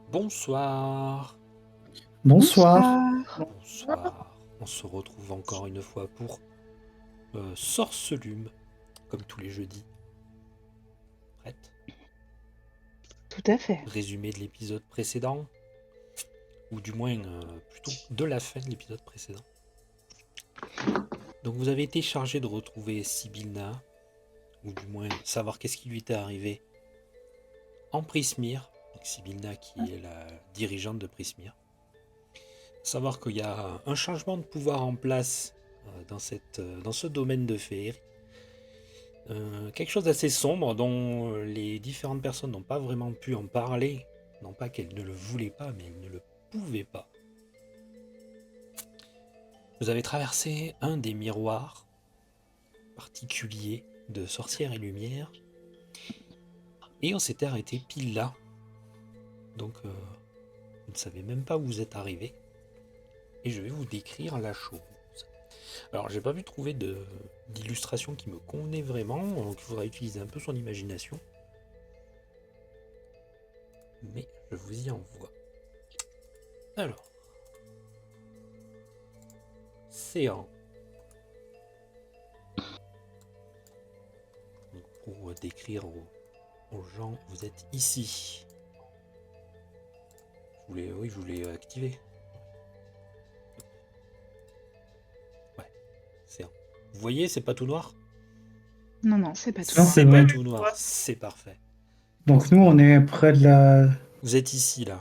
Bonsoir, Bonsoir. Bonsoir. bonsoir. On se retrouve encore une fois pour Sorcelume, comme tous les jeudis. Prête? Tout à fait. Résumé de l'épisode précédent, ou du moins plutôt de la fin de l'épisode précédent. Donc vous avez été chargé de retrouver Sibylna, ou du moins savoir qu'est-ce qui lui était arrivé en Prismir. Donc Sibylna qui est la dirigeante de Prismir. Savoir qu'il y a un changement de pouvoir en place dans ce domaine de féerie. Quelque chose d'assez sombre dont les différentes personnes n'ont pas vraiment pu en parler. Non pas qu'elles ne le voulaient pas, mais elles ne le pouvaient pas. Vous avez traversé un des miroirs particuliers de Sorcière et Lumière. Et on s'était arrêté pile là. Donc vous ne savez même pas où vous êtes arrivé. Et je vais vous décrire la chose. Alors j'ai pas pu trouver d'illustration qui me convenait vraiment, donc il faudra utiliser un peu son imagination. Mais je vous y envoie. Alors. Séant. Donc, pour décrire aux gens, vous êtes ici. Oui, je voulais activer. Ouais, séant. Vous voyez, c'est pas tout noir? Non, c'est pas tout Non, noir. C'est c'est pas vrai. tout noir, c'est parfait. Donc nous, on est près de Vous êtes ici, là.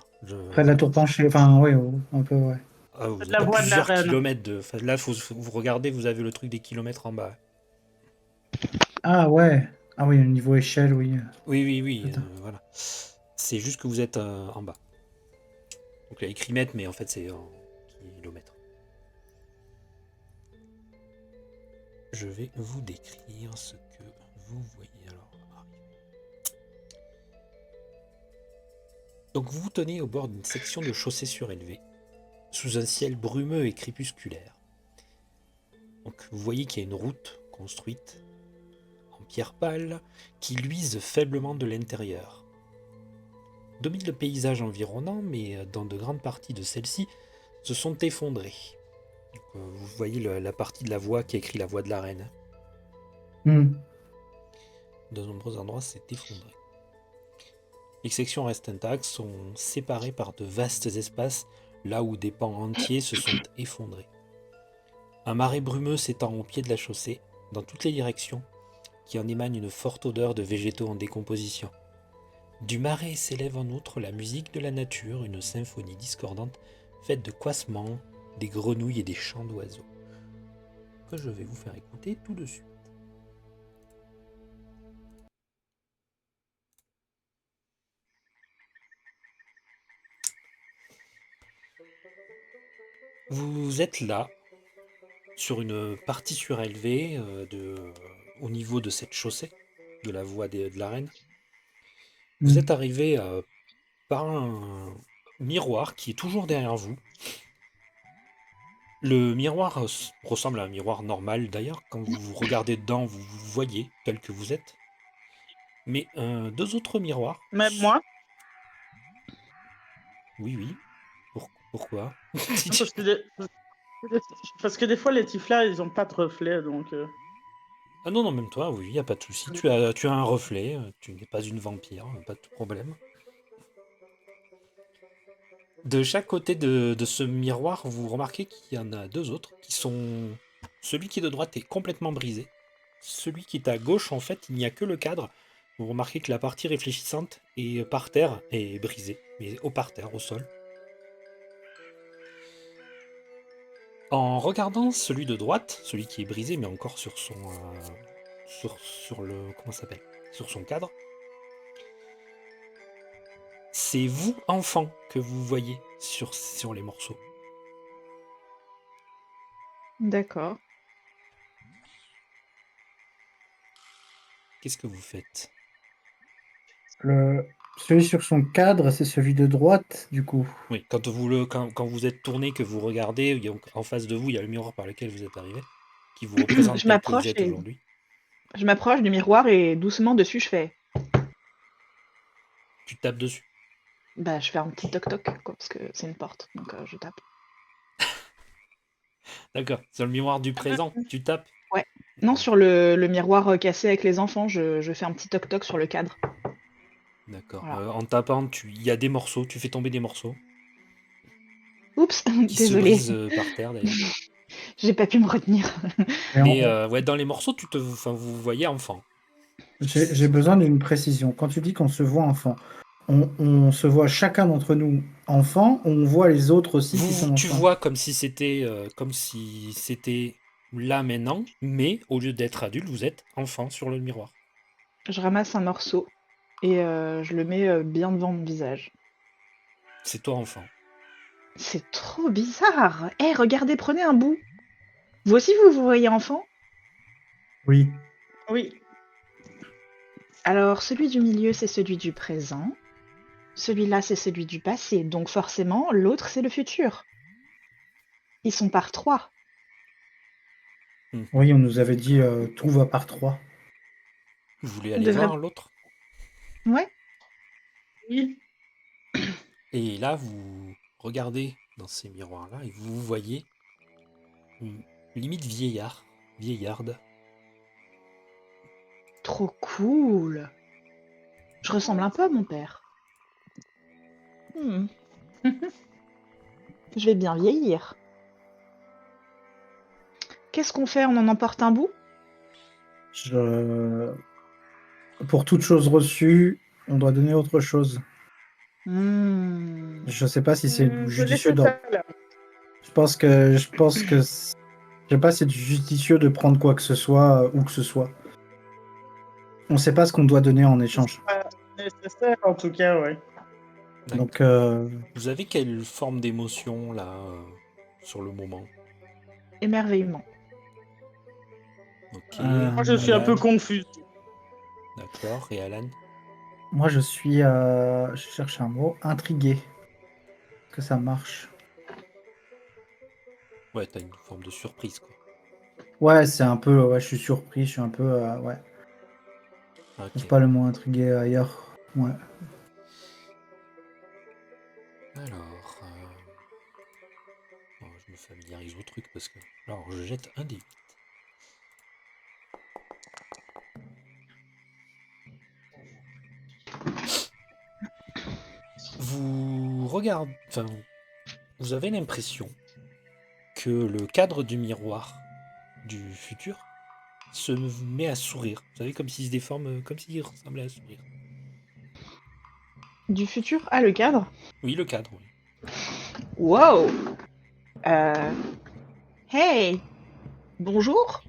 la tour penchée. Enfin, oui, un peu, ouais. Ah, vous De êtes la à voie de la plusieurs reine. kilomètres de... Enfin, là, vous regardez, vous avez le truc des kilomètres en bas. Ah ouais. Ah oui, au niveau échelle, oui. Oui, Attends. voilà. C'est juste que vous êtes en bas. Donc il y a écrit mètres, mais en fait c'est en kilomètres. Je vais vous décrire ce que vous voyez alors arriver. Donc vous vous tenez au bord d'une section de chaussée surélevée, sous un ciel brumeux et crépusculaire. Donc vous voyez qu'il y a une route construite en pierre pâle qui luise faiblement de l'intérieur. Domine le paysage environnant, mais dans de grandes parties de celle-ci se sont effondrées. Donc, vous voyez la partie de la voie qui écrit la voie de la reine. Hmm. De nombreux endroits s'est effondré. Les sections restent intactes, sont séparées par de vastes espaces, là où des pans entiers se sont effondrés. Un marais brumeux s'étend au pied de la chaussée, dans toutes les directions, qui en émane une forte odeur de végétaux en décomposition. Du marais s'élève en outre la musique de la nature, une symphonie discordante faite de couassements, des grenouilles et des chants d'oiseaux, que je vais vous faire écouter tout de suite. Vous êtes là, sur une partie surélevée au niveau de cette chaussée, de la voie de la reine. Vous êtes arrivé par un miroir qui est toujours derrière vous. Le miroir ressemble à un miroir normal. D'ailleurs, quand vous regardez dedans, vous vous voyez tel que vous êtes. Mais deux autres miroirs. Même moi, Oui. Pourquoi? parce que parce que des fois, les tiflas, ils ont pas de reflet, donc... Ah non, même toi, oui, y a pas de souci. Tu as un reflet, tu n'es pas une vampire, pas de problème. De chaque côté de ce miroir, vous remarquez qu'il y en a deux autres qui sont... Celui qui est de droite est complètement brisé. Celui qui est à gauche, en fait, il n'y a que le cadre. Vous remarquez que la partie réfléchissante est par terre et brisée, mais au parterre, au sol. En regardant celui de droite, celui qui est brisé, mais encore sur son... sur le... Comment ça s'appelle? Sur son cadre. C'est vous, enfant, que vous voyez sur les morceaux. D'accord. Qu'est-ce que vous faites? Celui sur son cadre, c'est celui de droite, du coup. Oui, quand vous êtes tourné, que vous regardez, en face de vous, il y a le miroir par lequel vous êtes arrivé, qui vous représente Je tel que vous m'approche êtes aujourd'hui. je m'approche du miroir et doucement dessus, je fais. Tu tapes dessus. Bah, je fais un petit toc-toc, quoi, parce que c'est une porte, donc je tape. D'accord. Sur le miroir du présent, tu tapes. Ouais. Non, sur le miroir cassé avec les enfants, je fais un petit toc-toc sur le cadre. D'accord. Voilà. En tapant, il y a des morceaux, tu fais tomber des morceaux Oups, qui se désolée, brisent par terre d'ailleurs. j'ai pas pu me retenir. Et Mais ouais, dans les morceaux, enfin, vous voyez enfant. j'ai besoin d'une précision. Quand tu dis qu'on se voit enfant, on se voit chacun d'entre nous enfant, ou on voit les autres aussi qui sont Tu enfants. vois comme si c'était là maintenant, mais au lieu d'être adulte, vous êtes enfant sur le miroir. Je ramasse un morceau et je le mets bien devant mon visage. C'est toi enfant. C'est trop bizarre. Eh, regardez, prenez un bout. Vous aussi, vous voyez enfant? Oui. Oui. Alors, celui du milieu, c'est celui du présent. Celui-là, c'est celui du passé. Donc forcément, l'autre, c'est le futur. Ils sont par 3. Oui, on nous avait dit tout va par 3. Vous voulez On aller devrait... voir l'autre? Ouais. Oui. Et là, vous regardez dans ces miroirs-là et vous voyez une limite vieillarde. Trop cool. Je ressemble un peu à mon père. Hmm. Je vais bien vieillir. Qu'est-ce qu'on fait? On en emporte un bout? Pour toute chose reçue, on doit donner autre chose. Hmm. Je sais pas si c'est Faut judicieux laisser ça là. Je pense que je sais pas si c'est judicieux de prendre quoi que ce soit où que ce soit. On sait pas ce qu'on doit donner en échange. Pas nécessaire en tout cas, ouais. Donc Vous avez quelle forme d'émotion là sur le moment? Émerveillement. Ok. Moi je suis un peu Alan. confuse. D'accord. Et Alan? moi je suis je cherche un mot, intrigué. Est-ce que ça marche? Ouais, t'as une forme de surprise quoi. Ouais, c'est un peu je suis surpris, je suis un peu ouais. Je Ok. trouve pas le mot intrigué ailleurs. Ouais. Alors, je me familiarise au truc parce que. Alors, je jette un dé 8. Vous regardez. Enfin, vous avez l'impression que le cadre du miroir du futur se met à sourire. Vous savez, comme s'il se déforme, comme s'il ressemblait à sourire. Du futur? Ah, le cadre? Oui, le cadre, oui. Wow! Hey! Bonjour?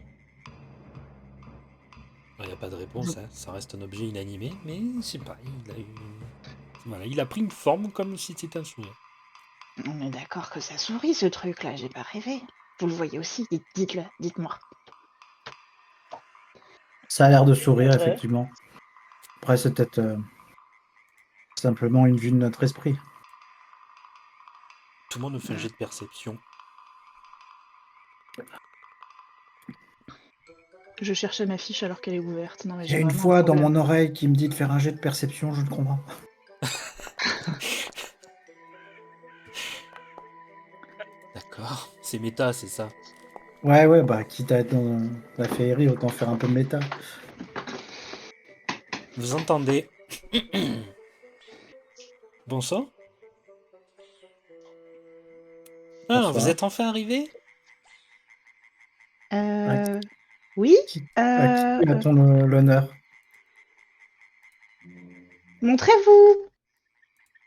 Il n'y a pas de réponse, hein. Ça reste un objet inanimé, mais c'est pas. Voilà, il a pris une forme comme si c'était un sourire. On est d'accord que ça sourit ce truc-là, j'ai pas rêvé. Vous le voyez aussi, dites-le, dites-moi. Ça a l'air de sourire Ouais. effectivement. Après c'est peut-être simplement une vue de notre esprit. Tout le monde me fait un jet de perception. Je cherchais ma fiche alors qu'elle est ouverte. Non, mais J'ai j'ai une vraiment un voix dans problème. mon oreille qui me dit de faire un jet de perception, je ne comprends pas. D'accord. C'est méta, c'est ça. Ouais, bah quitte à être dans la féerie, autant faire un peu de méta. Vous entendez? Bonsoir. Ah, Bonsoir. vous êtes enfin arrivé? Oui? À qui a-t-on l'honneur? Montrez-vous!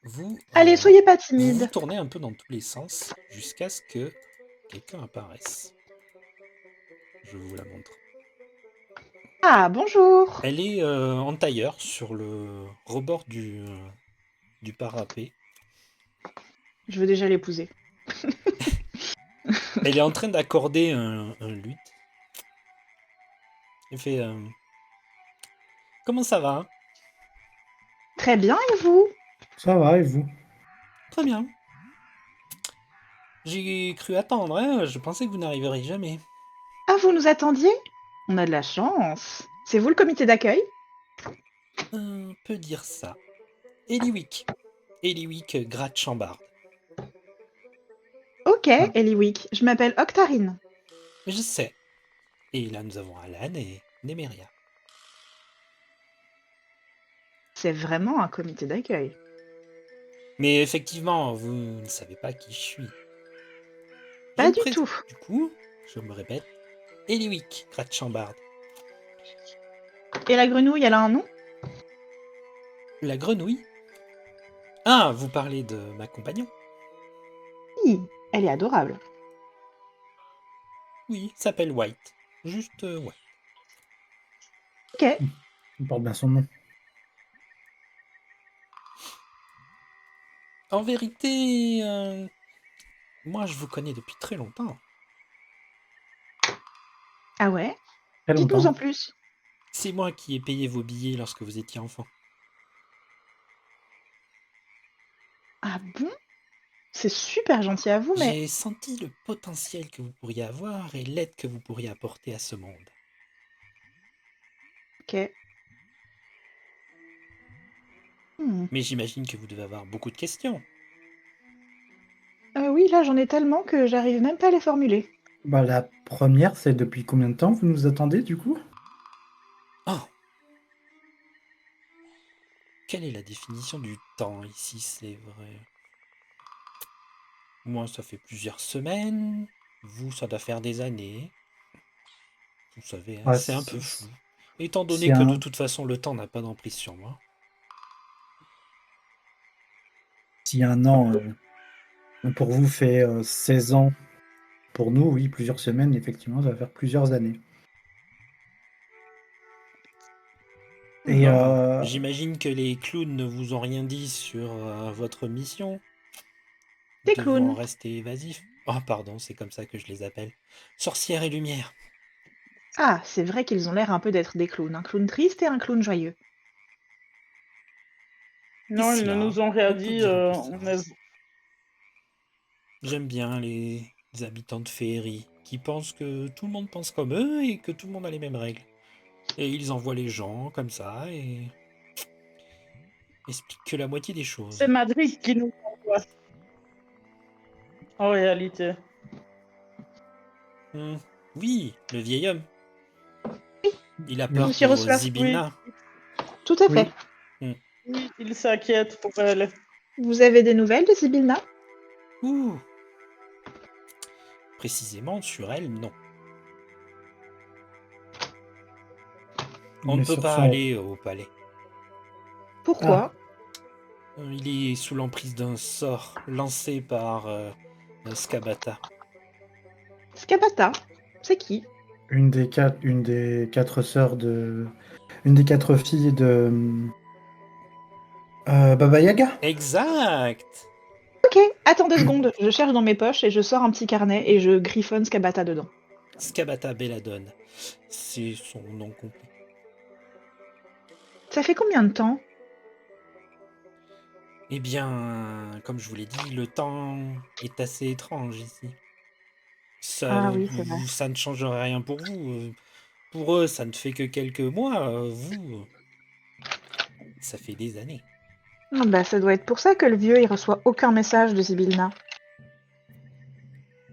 Vous, Allez, soyez pas vous vous timide. tournez un peu dans tous les sens jusqu'à ce que quelqu'un apparaisse. Je vous la montre. Ah, bonjour! Elle est en tailleur sur le rebord du parapet. Je veux déjà l'épouser. Elle est en train d'accorder un luth. Elle fait comment ça va? Très bien, et vous? Ça va, et vous? Très bien. J'ai cru attendre, hein. Je pensais que vous n'arriveriez jamais. Ah, vous nous attendiez? On a de la chance. C'est vous le comité d'accueil? On peut dire ça. Eliwick. Eliwick Gratte-Chambard. Ok, Ah. Eliwick, je m'appelle Octarine. Je sais. Et là, nous avons Alan et Nemeria. C'est vraiment un comité d'accueil. Mais effectivement, vous ne savez pas qui je suis. Pas me du présente. tout. Du coup, je me répète, Eliwick Gratte-Chambard. Et la grenouille, elle a un nom? La grenouille. Ah, vous parlez de ma compagnon? Oui, elle est adorable. Oui, s'appelle White. Juste White. Ok. Il porte bien son nom. En vérité, moi je vous connais depuis très longtemps. Ah ouais? Très Dites-nous en longtemps. plus. C'est moi qui ai payé vos billets lorsque vous étiez enfant. Ah bon? C'est super gentil à vous, mais J'ai senti le potentiel que vous pourriez avoir et l'aide que vous pourriez apporter à ce monde. ok. Hmm. Mais j'imagine que vous devez avoir beaucoup de questions. Oui, là j'en ai tellement que j'arrive même pas à les formuler. Bah, la première, c'est depuis combien de temps vous nous attendez, du coup? Oh! Quelle est la définition du temps ici, c'est vrai? Moi, ça fait plusieurs semaines. Vous, ça doit faire des années. Vous savez, hein, Ouais, c'est un peu flou. Étant c'est donné que de un... toute façon, le temps n'a pas d'emprise sur moi. Si un an, pour vous, fait 16 ans, pour nous, oui, plusieurs semaines, effectivement, ça va faire plusieurs années. Et Bon, j'imagine que les clowns ne vous ont rien dit sur votre mission. Des Devant clowns. rester évasif. Oh, pardon, c'est comme ça que je les appelle. Sorcière et lumière. Ah, c'est vrai qu'ils ont l'air un peu d'être des clowns. Un clown triste et un clown joyeux. Non, ils ne Cela, nous ont rien on peut dit. dire un peu On cela. est... J'aime bien les habitants de Féerie qui pensent que tout le monde pense comme eux et que tout le monde a les mêmes règles. Et ils envoient les gens comme ça et expliquent que la moitié des choses. C'est Madrid qui nous envoie. En réalité. Oui, le vieil homme. Il a Oui. peur Monsieur pour Rosselaf. Zibilna. Tout à fait. Oui. Oui, il s'inquiète pour elle. Vous avez des nouvelles de Sibylla? Ouh. Précisément sur elle, non. On ne Mais peut sur pas son... aller au palais. Pourquoi? Il est sous l'emprise d'un sort lancé par Skabata. Skabata. C'est qui? Une des quatre sœurs de... Une des quatre filles de... Baba Yaga? Exact. Ok, attends 2 secondes. Je cherche dans mes poches et je sors un petit carnet et je griffonne Skabata dedans. Skabata Belladone. C'est son nom complet. Ça fait combien de temps? Eh bien, comme je vous l'ai dit, le temps est assez étrange ici. Ah oui, c'est vrai. Ça ne changerait rien pour vous. Pour eux, ça ne fait que quelques mois. Vous, ça fait des années. Ah bah, ça doit être pour ça que le vieux il reçoit aucun message de Sibylla.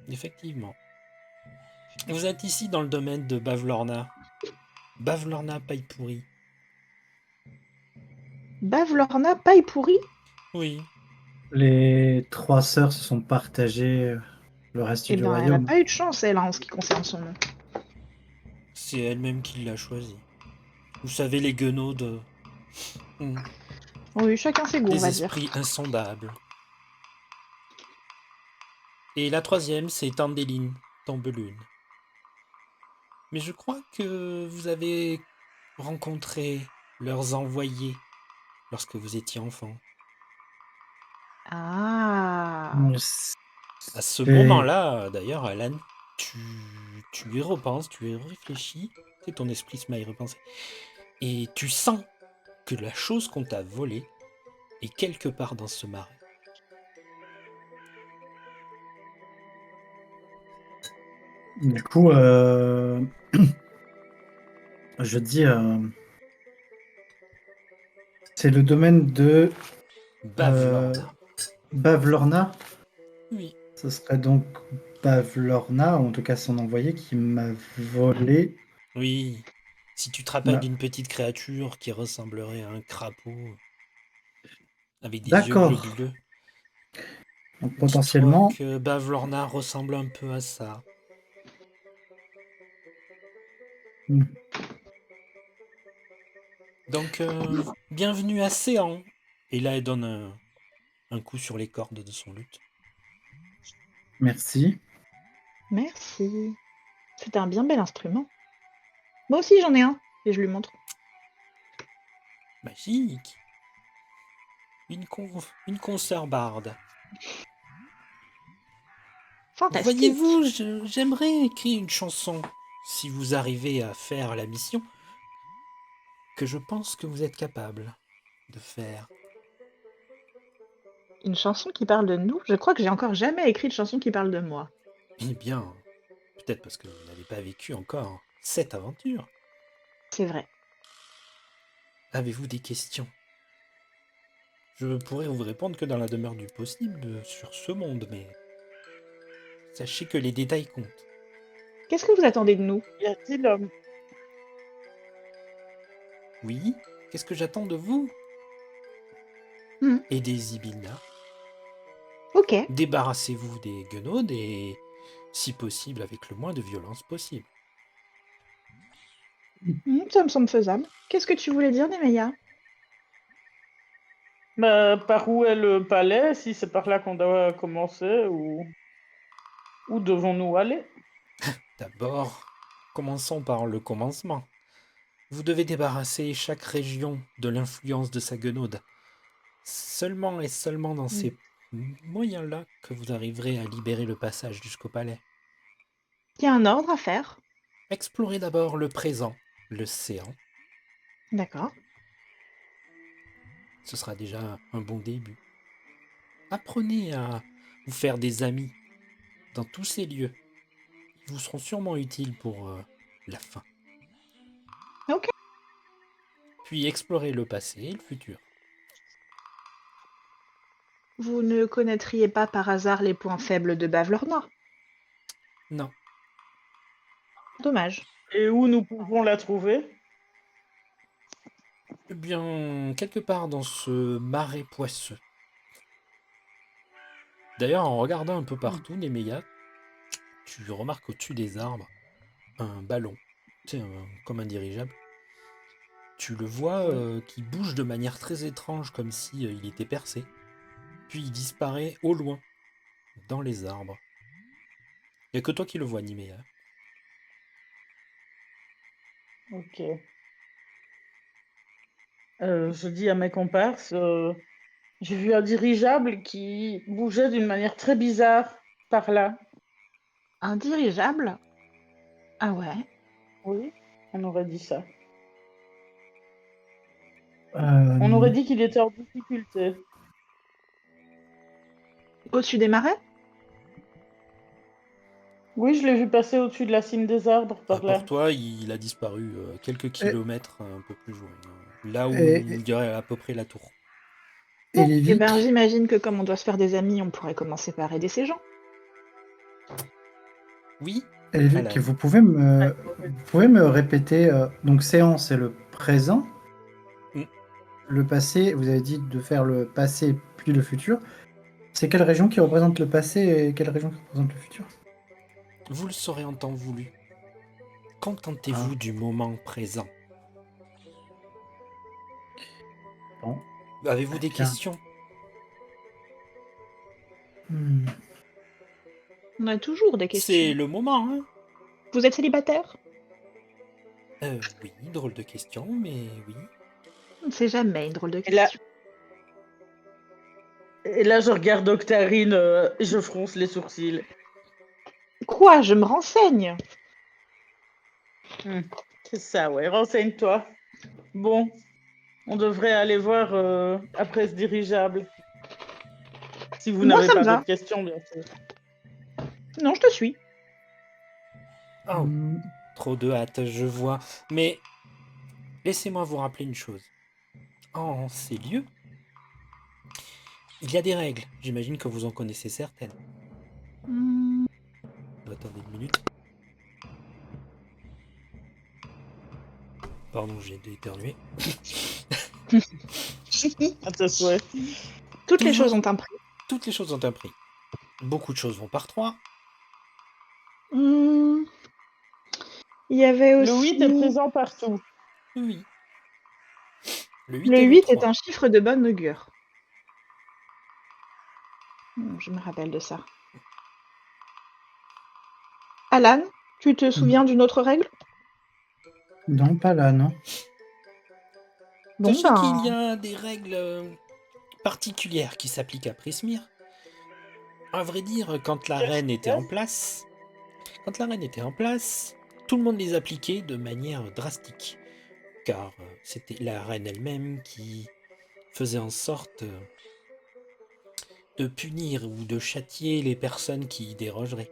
Effectivement. Vous êtes ici dans le domaine de Bavlorna. Bavlorna paille pourrie. Bavlorna paille pourrie? Oui. Les trois sœurs se sont partagées le reste Eh du ben, elle a royaume. pas eu de chance, elle, en ce qui concerne son nom. C'est elle-même qui l'a choisi. Vous savez, les guenauds de... Oui, chacun ses goûts, on Des va dire. esprits insondables. Et la troisième, c'est Tandeline, Tombelune. Mais je crois que vous avez rencontré leurs envoyés lorsque vous étiez enfant. Ah. À ce C'est- moment-là, d'ailleurs, Alan, tu y repenses, tu y réfléchis, c'est ton esprit se met à y repenser. Et tu sens que la chose qu'on t'a volée est quelque part dans ce marais. Du coup, je dis, c'est le domaine de Bavlorna. Bavlorna, Oui. ce serait donc Bavlorna, ou en tout cas son envoyé, qui m'a volé. Oui. Si tu te rappelles Ma- d'une petite créature qui ressemblerait à un crapaud avec des yeux D'accord. bleus, Donc dis-toi potentiellement, que Bavlorna ressemble un peu à ça. hmm, Donc, bienvenue à Séan. Et là, elle donne un coup sur les cordes de son luth. merci. Merci. C'est un bien bel instrument. Moi aussi, j'en ai un. Et je lui montre. Magique. Une concerbarde. Fantastique. Voyez-vous, j'aimerais écrire une chanson, si vous arrivez à faire la mission, que je pense que vous êtes capable de faire. Une chanson qui parle de nous? Je crois que j'ai encore jamais écrit de chanson qui parle de moi. Eh bien, peut-être parce que vous n'avez pas vécu encore cette aventure. C'est vrai. Avez-vous des questions? Je pourrais vous répondre que dans la demeure du possible sur ce monde, mais sachez que les détails comptent. Qu'est-ce que vous attendez de nous? Y a-t-il Oui, qu'est-ce que j'attends de vous? Hmm. Aidez Zibilna. Ok. Débarrassez-vous des guenaudes et, si possible, avec le moins de violence possible. Ça me semble faisable. Qu'est-ce que tu voulais dire, Nemeya? bah, par où est le palais? Si c'est par là qu'on doit commencer ou où devons-nous aller? D'abord, commençons par le commencement. Vous devez débarrasser chaque région de l'influence de sa guenaude. Seulement et seulement dans ces moyens-là que vous arriverez à libérer le passage jusqu'au palais. Il y a un ordre à faire. Explorez d'abord le présent, le séant. D'accord. Ce sera déjà un bon début. Apprenez à vous faire des amis dans tous ces lieux. Ils vous seront sûrement utiles pour la fin. Ok. Puis explorez le passé et le futur. Vous ne connaîtriez pas par hasard les points faibles de Bavlorna? Non. Dommage. Et où nous pouvons la trouver? Eh bien, quelque part dans ce marais poisseux. D'ailleurs, en regardant un peu partout, Nemeya, tu remarques au-dessus des arbres un ballon, comme un dirigeable. Tu le vois qui bouge de manière très étrange, comme si il était percé. Puis il disparaît au loin, dans les arbres. Il n'y a que toi qui le vois, Nemeya. Ok. Je dis à mes comparses, j'ai vu un dirigeable qui bougeait d'une manière très bizarre par là. Un dirigeable? Ah ouais. Oui, on aurait dit ça. On Euh, aurait dit qu'il était en difficulté. Au-dessus des marais? Oui, je l'ai vu passer au-dessus de la cime des arbres par là. Pour toi, il a disparu quelques et, kilomètres un peu plus loin. Là où et, il y aurait à peu près la tour. et Bon, les eh ben vitres, j'imagine que comme on doit se faire des amis, on pourrait commencer par aider ces gens. Oui, et les vitres, Alan. vous pouvez me répéter, donc séance, c'est le présent, Mm. le passé, vous avez dit de faire le passé puis le futur. C'est quelle région qui représente le passé et quelle région qui représente le futur? Vous le saurez en temps voulu. Ah, Contentez-vous du moment présent. bon, Avez-vous eh des bien. questions? Hmm. On a toujours des C'est questions. le moment, hein? Vous êtes célibataire? Oui, drôle de question, mais oui. On ne sait jamais, une drôle de Et là, question. et là je regarde Octarine et je fronce les sourcils. Quoi? Je me renseigne. Hmm, c'est ça, ouais, renseigne-toi. Bon, on devrait aller voir après ce dirigeable. Si vous Moi, n'avez ça me pas va. d'autres questions, bien sûr. Non, je te suis. Oh, Hmm. trop de hâte, je vois. Mais laissez-moi vous rappeler une chose. En ces lieux, Il y a des règles. J'imagine que vous en connaissez certaines. Hmm, Attendez une minute. Pardon, j'ai éternué. À tes souhaits. Toutes les Toujours. choses ont un prix. Toutes les choses ont un prix. Beaucoup de choses vont par 3. Hmm, Il y avait Le 8 est aussi... présent partout. Oui. Le 8 Le et le 8 est 3. un chiffre de bonne augure. Je me rappelle de ça. Alan, tu te souviens d'une autre règle? Non, pas là, non. Bon, Sachez qu'il y ben... a des règles particulières qui s'appliquent à Prismir. À vrai dire, quand la reine était en place, tout le monde les appliquait de manière drastique. Car c'était la reine elle-même qui faisait en sorte de punir ou de châtier les personnes qui y dérogeraient.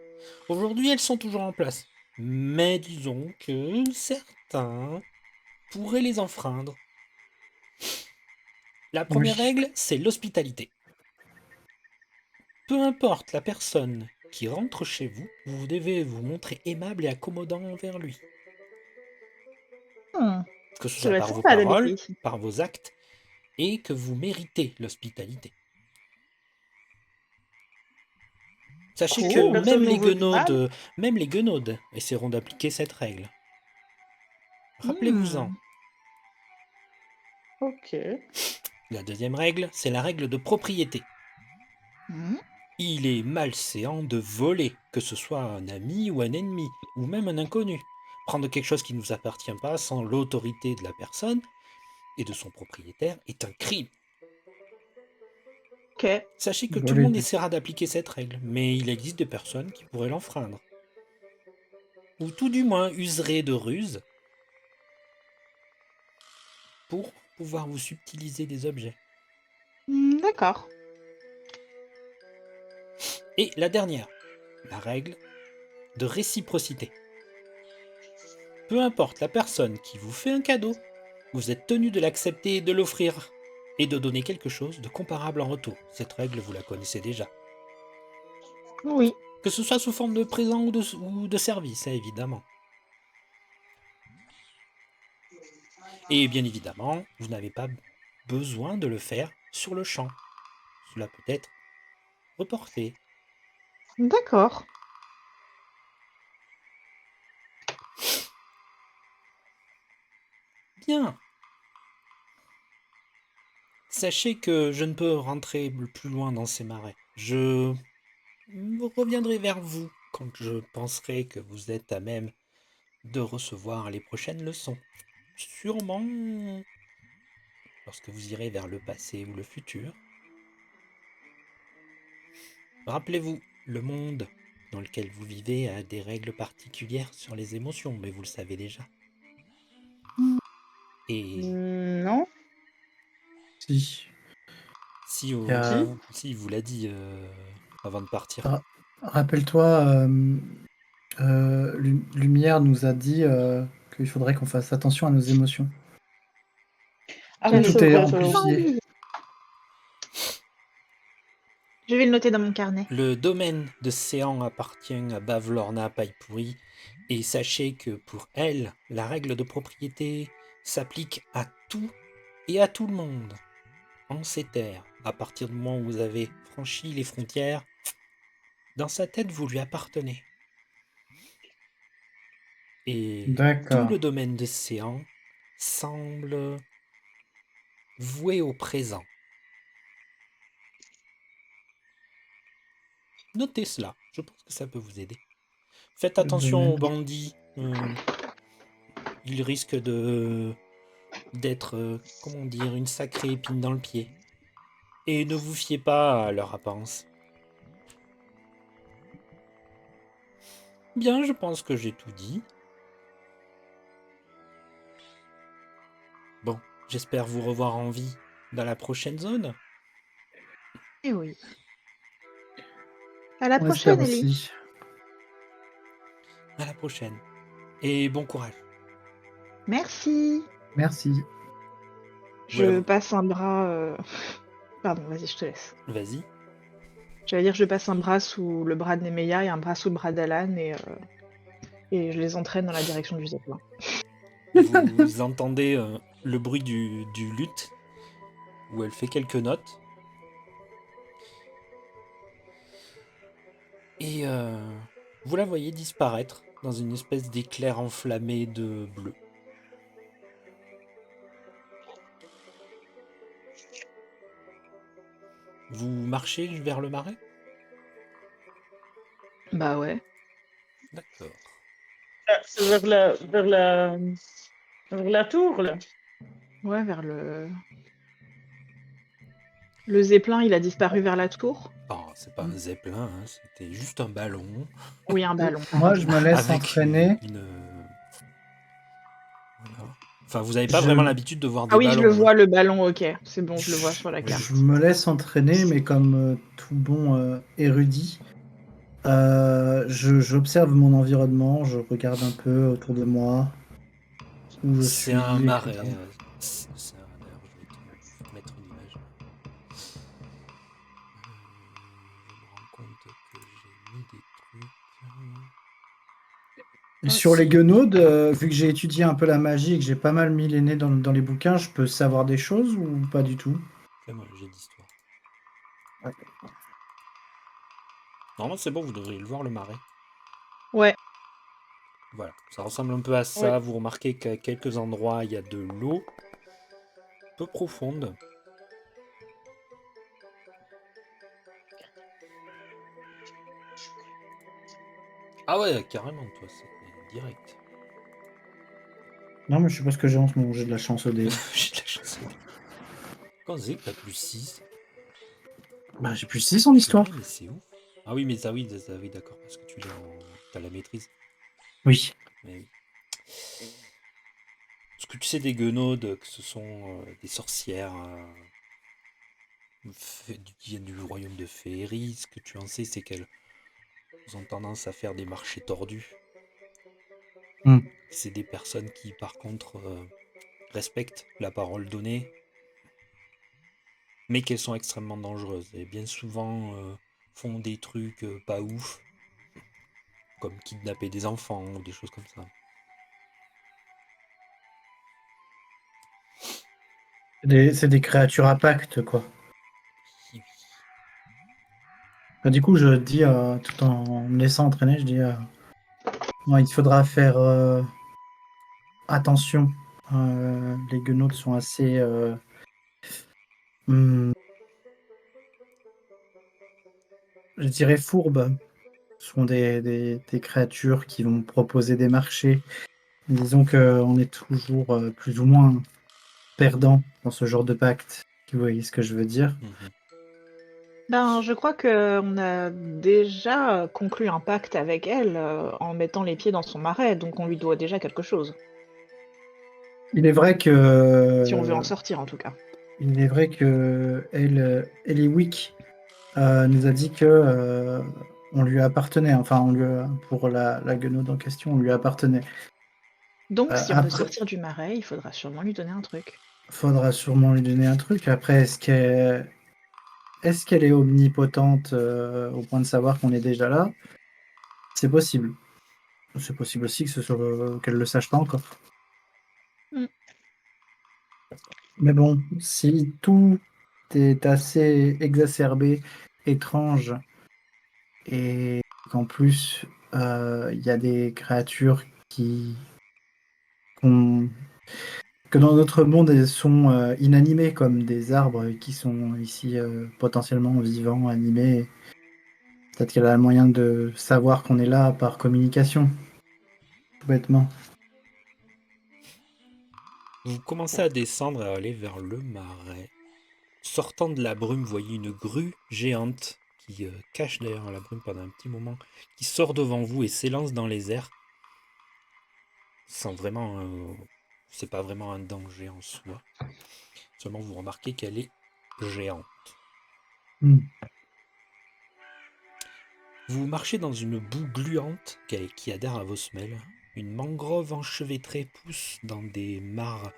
Aujourd'hui, elles sont toujours en place. Mais disons que certains pourraient les enfreindre. La première Oui. règle, c'est l'hospitalité. Peu importe la personne qui rentre chez vous, vous devez vous montrer aimable et accommodant envers lui. Que ce Ça soit doit être par vos sympa d'habiter paroles, ici. par vos actes, et que vous méritez l'hospitalité. Sachez Si que cette personne nous veut du mal, même les guenaudes essaieront d'appliquer cette règle. Rappelez-vous-en. Hmm. ok. La deuxième règle, c'est la règle de propriété. Hmm. Il est malséant de voler, que ce soit un ami ou un ennemi, ou même un inconnu. Prendre quelque chose qui ne nous appartient pas sans l'autorité de la personne et de son propriétaire est un crime. Ok. Sachez que tout le Voler monde des- essaiera d'appliquer cette règle, mais il existe des personnes qui pourraient l'enfreindre. Ou tout du moins useraient de ruses pour pouvoir vous subtiliser des objets. D'accord. Et la dernière, la règle de réciprocité. Peu importe la personne qui vous fait un cadeau, vous êtes tenu de l'accepter et de l'offrir, et de donner quelque chose de comparable en retour. Cette règle, vous la connaissez déjà. Oui. Que ce soit sous forme de présent ou de service, évidemment. Et bien évidemment, vous n'avez pas besoin de le faire sur le champ. Cela peut être reporté. D'accord. Bien. Sachez que je ne peux rentrer plus loin dans ces marais. Je reviendrai vers vous quand je penserai que vous êtes à même de recevoir les prochaines leçons. Sûrement lorsque vous irez vers le passé ou le futur. Rappelez-vous, le monde dans lequel vous vivez a des règles particulières sur les émotions, mais vous le savez déjà. Et Non. Si. si, Il y a- si il vous l'a dit avant de partir. Rappelle-toi, Lumière nous a dit qu'il faudrait qu'on fasse attention à nos émotions. Ah Que oui, J'avais tout c'est est vrai. amplifié. Oui. Je vais le noter dans mon carnet. Le domaine de Séan appartient à Bavlorna Paipuri, et sachez que pour elle, la règle de propriété s'applique à tout et à tout le monde. En ces terres, à partir du moment où vous avez franchi les frontières, dans sa tête, vous lui appartenez. Et tout D'accord. le domaine de Séan semble voué au présent. Notez cela, je pense que ça peut vous aider. Faites Le attention aux domaine. bandits. Ils risquent d'être, comment dire, une sacrée épine dans le pied. Et ne vous fiez pas à leur apparence. Bien, je pense que j'ai tout dit. Bon, j'espère vous revoir en vie dans la prochaine zone. Eh oui. À la On espère prochaine, Ellie. aussi. À la prochaine. Et bon courage. Merci. Merci. Vous la- Je passe un bras Pardon, vas-y, je te laisse. Vas-y. J'allais dire, je passe un bras sous le bras de Nemeya et un bras sous le bras d'Alan et je les entraîne dans la direction du zeppelin. Vous entendez le bruit du luth, où elle fait quelques notes. Et vous la voyez disparaître dans une espèce d'éclair enflammé de bleu. Vous marchez vers le marais? Bah ouais. D'accord. C'est vers la tour, là. Ouais, vers le... Le zeppelin, il a disparu vers la tour. Oh, c'est pas un zeppelin, hein, c'était juste un ballon Oui, un ballon. Moi, je me laisse avec entraîner. Voilà. Enfin, vous n'avez pas Je- vraiment l'habitude de voir Ah des oui, je ballons. le hein. vois, le ballon, ok. C'est bon, je le vois sur la Oui. carte. Je me laisse entraîner, mais comme tout bon érudit, j'observe mon environnement, je regarde un peu autour de moi, où je C'est un suis, marais. etc. D'ailleurs, je vais te mettre une image. Je me rends compte que j'ai mis des trucs. Et Ah, sur les si. guenaudes, vu que j'ai étudié un peu la magie et que j'ai pas mal mis les nez dans les bouquins, je peux savoir des choses ou pas du tout? Fais-moi un jet d'histoire. Normalement, c'est bon, vous devriez le voir, le marais. Ouais. Voilà, ça ressemble un peu à ça. Ouais. Vous remarquez qu'à quelques endroits, il y a de l'eau peu profonde. Ah ouais, carrément, toi, c'est direct. Non, mais je sais pas ce que j'ai en ce moment, j'ai de la chance au dé. J'ai de la chance. Quand c'est que t'as plus 6? Bah, j'ai plus 6 en histoire. Mais c'est ouf. Ah oui, mais ça, oui, oui, d'accord, parce que tu l'as t'as la maîtrise. Oui. Mais oui. Ce que tu sais des guenaudes, que ce sont des sorcières qui viennent du royaume de Féerie, ce que tu en sais, c'est qu'elles ont tendance à faire des marchés tordus. Hmm. C'est des personnes qui, par contre, respectent la parole donnée, mais qu'elles sont extrêmement dangereuses. Et bien souvent font des trucs pas ouf, comme kidnapper des enfants ou des choses comme ça. C'est des créatures à pacte, quoi. Bah, du coup, je dis, tout en me laissant entraîner, je dis, non, il faudra faire attention. Les guenaudes sont assez, hmm, je dirais fourbes. Ce sont des créatures qui vont proposer des marchés. Disons qu'on est toujours plus ou moins perdant dans ce genre de pacte. Vous voyez ce que je veux dire? Mhm. Ben, je crois qu'on a déjà conclu un pacte avec elle en mettant les pieds dans son marais, donc on lui doit déjà quelque chose. Il est vrai Si on veut en que sortir, en tout cas. il est vrai que Eliwick nous a dit que on lui appartenait. Enfin, pour la guenaude en question, on lui appartenait. Donc, si on veut Après, sortir du marais, il faudra sûrement lui donner un truc. faudra sûrement lui donner un truc. Après, est-ce qu'elle est omnipotente au point de savoir qu'on est déjà là? C'est possible. C'est possible aussi que qu'elle le sache pas encore. Mm. Mais bon, si tout est assez exacerbé, étrange, et qu'en plus il y a des créatures qu'on- que dans notre monde elles sont inanimées comme des arbres qui sont ici potentiellement vivants, animés. Peut-être qu'elle a le moyen de savoir qu'on est là par communication, tout bêtement. Vous commencez à descendre et à aller vers le marais. Sortant de la brume, vous voyez une grue géante qui cache derrière la brume pendant un petit moment, qui sort devant vous et s'élance dans les airs. Sans vraiment, c'est pas vraiment un danger en soi. Seulement, vous remarquez qu'elle est géante. Hmm. Vous marchez dans une boue gluante qui adhère à vos semelles. Une mangrove enchevêtrée pousse dans des mares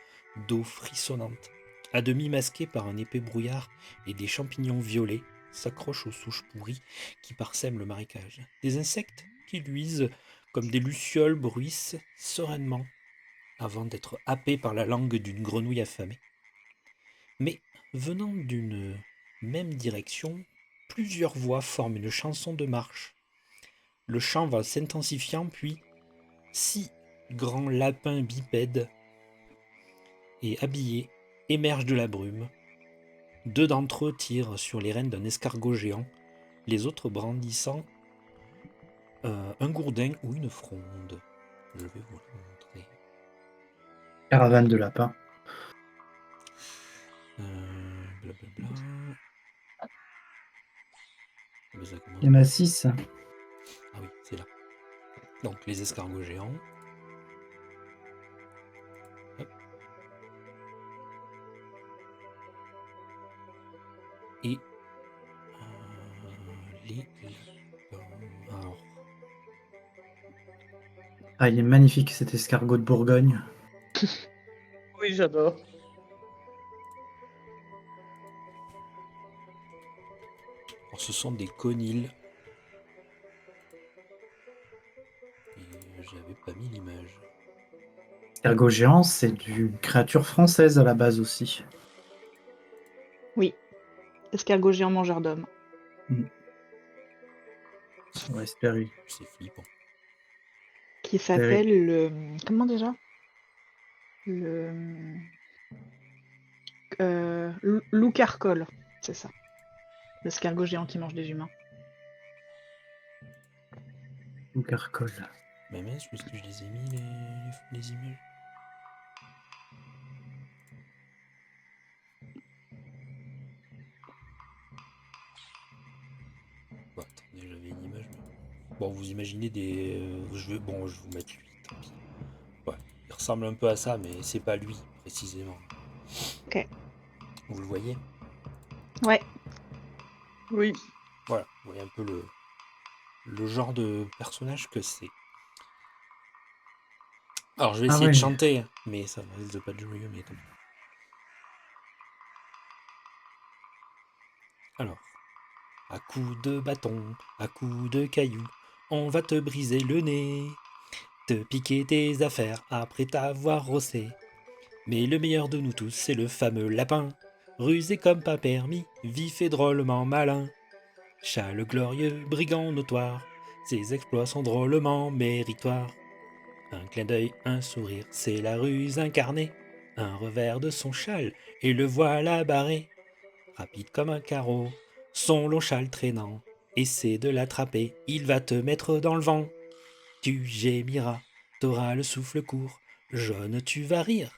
d'eau frissonnante. à demi masqués par un épais brouillard et des champignons violets, s'accrochent aux souches pourries qui parsèment le marécage. Des insectes qui luisent comme des lucioles bruissent sereinement avant d'être happés par la langue d'une grenouille affamée. Mais venant d'une même direction, plusieurs voix forment une chanson de marche. Le chant va s'intensifiant, puis 6 grands lapins bipèdes et habillés émergent de la brume. 2 d'entre eux tirent sur les rênes d'un escargot géant, les autres brandissant un gourdin ou une fronde. Je vais vous le montrer. Caravane de lapins. Blablabla. Ça commence. Il y en a 6. Ah oui, c'est là. Donc les escargots géants. Hop. Et les lapins. Alors, Ah, il est magnifique cet escargot de Bourgogne. Oui, j'adore. ce sont des conils. Et j'avais pas mis l'image. Escargot géant, c'est une créature française à la base aussi. Oui. Escargot géant mangeur d'hommes. Ouais, Hespérie. C'est flippant. Qui s'appelle le... Comment déjà? Le... Loucarcole, c'est ça. L'escargot géant qui mange des humains. Ou carcole. Mais mince, où est-ce que je les ai mis les images? Bon, attendez, j'avais une image. Mais... Bon, vous imaginez des... je vais vous mettre lui, tant pis. Ouais, il ressemble un peu à ça, mais c'est pas lui, précisément. Ok. Vous le voyez? Ouais. Oui. Voilà, vous voyez un peu le genre de personnage que c'est. Alors, je vais essayer de chanter, mais ça risque de pas être joyeux, mais tant pis. Alors, à coups de bâton, à coups de cailloux, on va te briser le nez, te piquer tes affaires après t'avoir rossé. Mais le meilleur de nous tous, c'est le fameux lapin, rusé comme pas permis, vif et drôlement malin. Châle glorieux, brigand notoire, ses exploits sont drôlement méritoires. Un clin d'œil, un sourire, c'est la ruse incarnée. Un revers de son châle, et le voilà barré. Rapide comme un carreau, son long châle traînant. Essaie de l'attraper, il va te mettre dans le vent. Tu gémiras, t'auras le souffle court, jaune tu vas rire.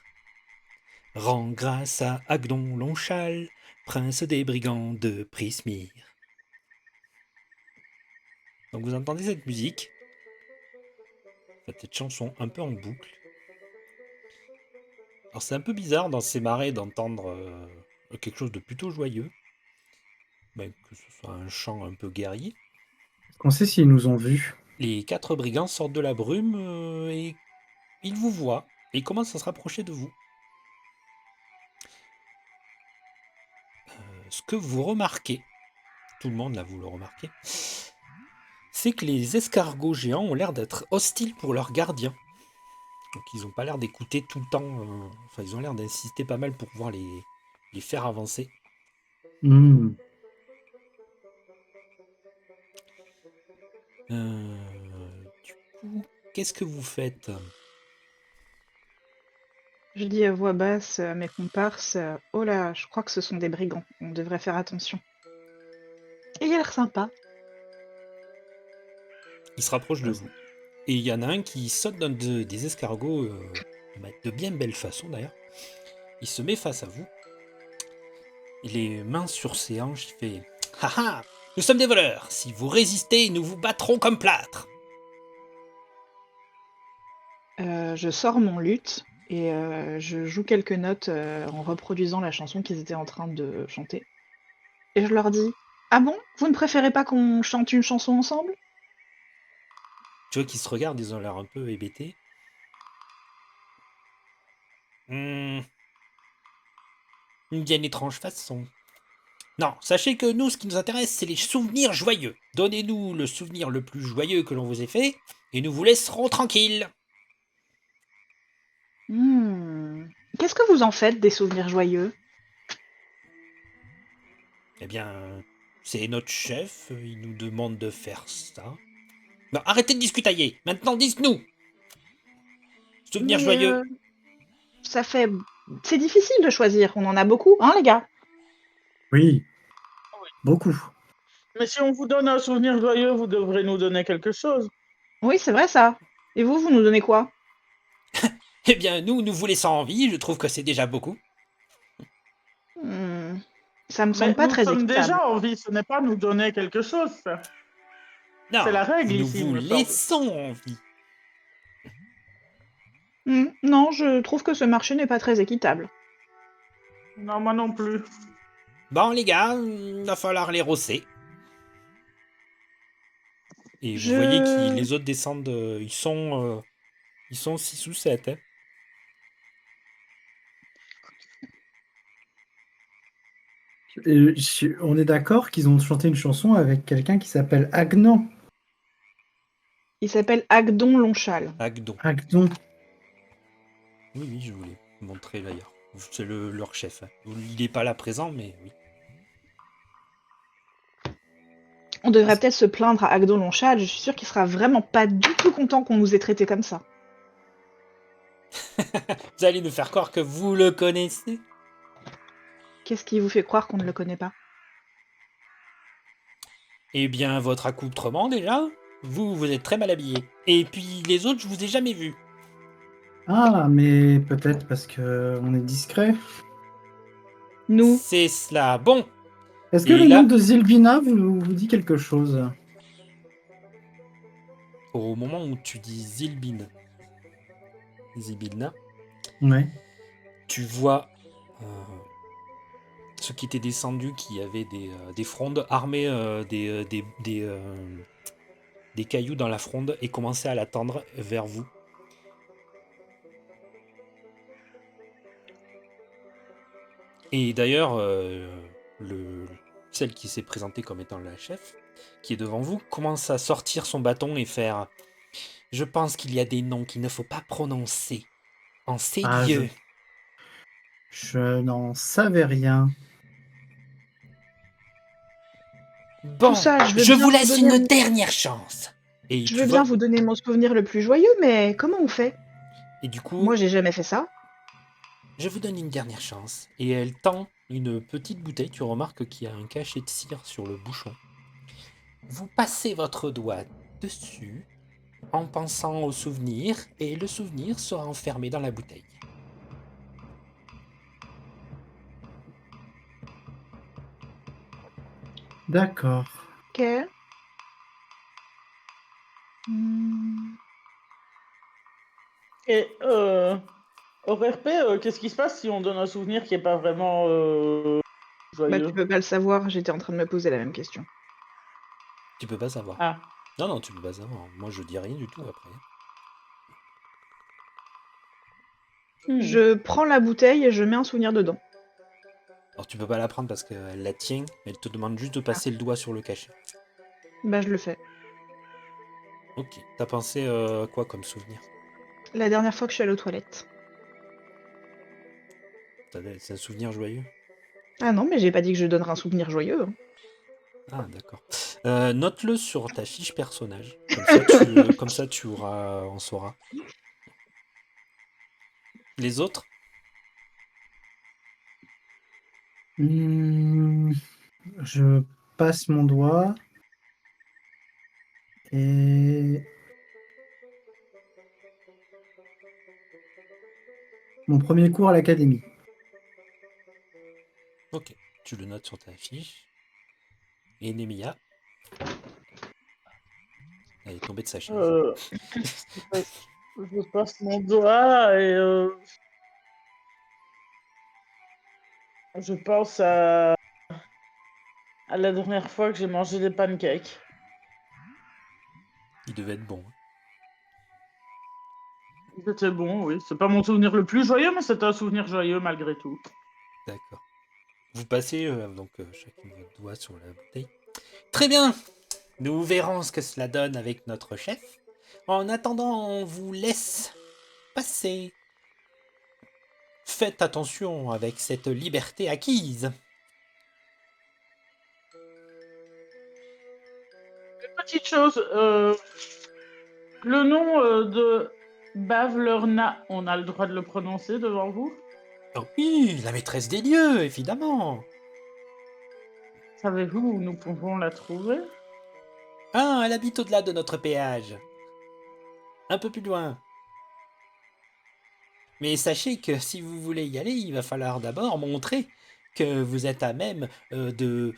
Rends grâce à Agdon Longchal, prince des brigands de Prismir. Donc vous entendez cette musique, cette chanson un peu en boucle. Alors c'est un peu bizarre dans ces marais d'entendre quelque chose de plutôt joyeux, que ce soit un chant un peu guerrier. On sait s'ils nous ont vus. Les 4 brigands sortent de la brume et ils vous voient et ils commencent à se rapprocher de vous. Ce que vous remarquez, tout le monde là vous le remarquez, c'est que les escargots géants ont l'air d'être hostiles pour leurs gardiens. Donc ils n'ont pas l'air d'écouter tout le temps, enfin ils ont l'air d'insister pas mal pour pouvoir les faire avancer. Mmh. Du coup, qu'est-ce que vous faites? Je dis à voix basse à mes comparses, oh là, je crois que ce sont des brigands, on devrait faire attention. Et il a l'air sympa. Ils se rapprochent de vous. Et il y en a un qui saute des escargots de bien belle façon d'ailleurs. Il se met face à vous. Les mains sur ses hanches, il fait « Haha, nous sommes des voleurs. Si vous résistez, nous vous battrons comme plâtre. » Je sors mon luth et je joue quelques notes en reproduisant la chanson qu'ils étaient en train de chanter. Et je leur dis, ah bon, vous ne préférez pas qu'on chante une chanson ensemble? Tu vois qu'ils se regardent, ils ont l'air un peu hébétés. Une bien étrange façon. Non, sachez que nous, ce qui nous intéresse, c'est les souvenirs joyeux. Donnez-nous le souvenir le plus joyeux que l'on vous ait fait, et nous vous laisserons tranquilles. Qu'est-ce que vous en faites des souvenirs joyeux? Eh bien, c'est notre chef, il nous demande de faire ça. Non, arrêtez de discutailler. Maintenant, dites-nous. Souvenirs Mais joyeux. ça fait... C'est difficile de choisir, on en a beaucoup, hein les gars? Oui, beaucoup. Mais si on vous donne un souvenir joyeux, vous devrez nous donner quelque chose. Oui, c'est vrai ça. Et vous nous donnez quoi? Eh bien, nous vous laissons en vie, je trouve que c'est déjà beaucoup. Hmm, Ça me semble Mais pas nous très sommes équitable. déjà en vie, ce n'est pas nous donner quelque chose. Ça. Non, C'est la règle nous ici, il vous me semble. laissons en vie. Non, je trouve que ce marché n'est pas très équitable. Non, moi non plus. Bon, les gars, il va falloir les rosser. Et vous voyez que Je... les autres descendent, ils sont 6 ou 7. Hein. On est d'accord qu'ils ont chanté une chanson avec quelqu'un qui s'appelle Agnan. Il s'appelle Agdon Lonchal. Agdon. Agnon. Oui, je voulais vous montrer d'ailleurs. C'est leur chef. Hein. Il n'est pas là présent, mais oui. On devrait peut-être se plaindre à Agdon Lonchal, je suis sûre qu'il sera vraiment pas du tout content qu'on nous ait traités comme ça. Vous allez nous faire croire que vous le connaissez. Qu'est-ce qui vous fait croire qu'on ne le connaît pas? Eh bien, votre accoutrement déjà, vous êtes très mal habillé. Et puis les autres, je vous ai jamais vus. Ah, mais peut-être parce que on est discret. Nous, C'est cela. Bon, Est-ce que et le nom là, de Zilvina vous dit quelque chose? au moment où tu dis Zibilna, Ouais. tu vois ceux qui étaient descendus, qui avaient des frondes, armés des cailloux dans la fronde et commençaient à la tendre vers vous. Et d'ailleurs, celle qui s'est présentée comme étant la chef, qui est devant vous, commence à sortir son bâton et faire « Je pense qu'il y a des noms qu'il ne faut pas prononcer en ces Ah, lieux. je n'en savais rien. Bon, tout ça, je veux je bien vous vous laisse donner une dernière chance. » Et Je tu veux vois, bien vous donner mon souvenir le plus joyeux, mais comment on fait? et du coup, Moi, j'ai jamais fait ça. je vous donne une dernière chance. Et elle tend une petite bouteille, tu remarques qu'il y a un cachet de cire sur le bouchon. Vous passez votre doigt dessus en pensant au souvenir, et le souvenir sera enfermé dans la bouteille. D'accord. Ok. Hmm. Et au RP, qu'est-ce qui se passe si on donne un souvenir qui est pas vraiment Bah, joyeux? tu peux pas le savoir, j'étais en train de me poser la même question. Tu peux pas savoir. Ah. Non, tu peux pas savoir. Moi, je dis rien du tout après. Je prends la bouteille et je mets un souvenir dedans. Alors, tu peux pas la prendre parce qu'elle la tient. Elle te demande juste de passer le doigt sur le cachet. Bah, je le fais. Ok. T'as pensé quoi comme souvenir? La dernière fois que je suis allée aux toilettes. C'est un souvenir joyeux? Ah non, mais j'ai pas dit que je donnerais un souvenir joyeux. Hein. Ah, d'accord. Note-le sur ta fiche personnage. Comme ça, tu en sauras. Les autres? Je passe mon doigt et mon premier cours à l'académie. Ok. Tu le notes sur ta fiche. Et Nemia, elle est tombée de sa chaise. Je passe mon doigt et je pense à la dernière fois que j'ai mangé des pancakes. Il devait être bon. Hein. C'était bon, oui. C'est pas mon souvenir le plus joyeux, mais c'était un souvenir joyeux malgré tout. D'accord. Vous passez chacun votre doigt sur la bouteille. Très bien. Nous verrons ce que cela donne avec notre chef. En attendant, on vous laisse passer. Faites attention avec cette liberté acquise. Petite chose, le nom de Bavlerna, on a le droit de le prononcer devant vous? Oh oui, la maîtresse des lieux, évidemment. Savez-vous où nous pouvons la trouver? Ah, elle habite au-delà de notre péage. Un peu plus loin. Mais sachez que si vous voulez y aller, il va falloir d'abord montrer que vous êtes à même de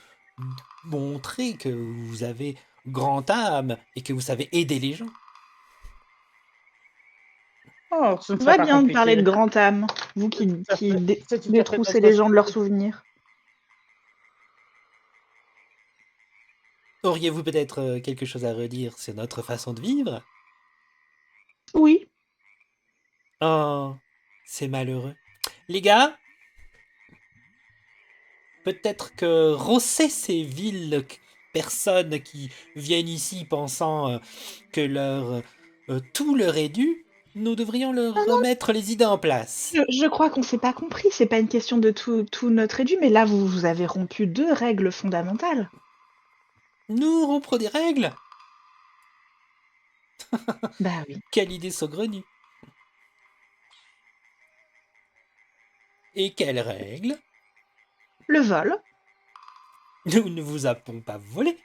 montrer que vous avez grand âme et que vous savez aider les gens. Oh, ce ne On serait va pas bien de parler de compliqué. grande âme, vous qui C'est tout à fait détroussez notre les gens de leurs style. souvenirs. Auriez-vous peut-être quelque chose à redire sur notre façon de vivre? Oui, Oh, c'est malheureux. Les gars, peut-être que rosser ces villes personnes qui viennent ici pensant que tout leur est dû, nous devrions leur remettre les idées en place. je crois qu'on s'est pas compris, c'est pas une question de tout notre édu, mais là vous avez rompu 2 règles fondamentales. Nous rompre des règles? Bah oui. Quelle idée saugrenue! Et quelles règles? Le vol, Nous ne vous avons pas volé.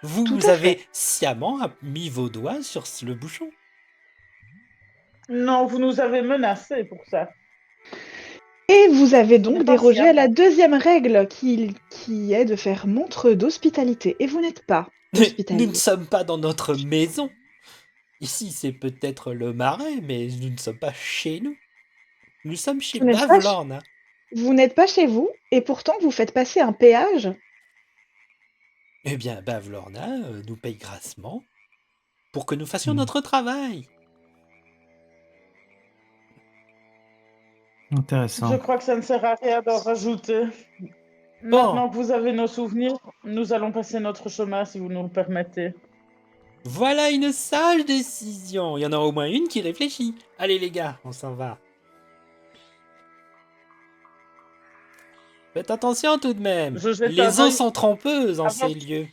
tout Vous à fait. avez sciemment mis vos doigts sur le bouchon. Non, vous nous avez menacés pour ça. Et vous avez Ce n'est donc pas dérogé à la sciemment. 2e règle qui est de faire montre d'hospitalité. Et vous n'êtes pas Nous ne hospitalier. sommes pas dans notre maison. Ici, c'est peut-être le marais, mais nous ne sommes pas chez nous. Nous sommes chez Vous n'êtes pas ch Bavlorna. vous n'êtes pas chez vous et pourtant vous faites passer un péage? Eh bien, Bavlorna nous paye grassement pour que nous fassions Hmm. notre travail. Je Intéressant. crois que ça ne sert à rien d'en rajouter. Bon, Maintenant que vous avez nos souvenirs, nous allons passer notre chemin si vous nous le permettez. voilà une sage décision. Il y en a au moins une qui réfléchit. Allez les gars, on s'en va. Faites attention tout de même. Je jette un Les eaux œil sont trompeuses en avant, ces lieux.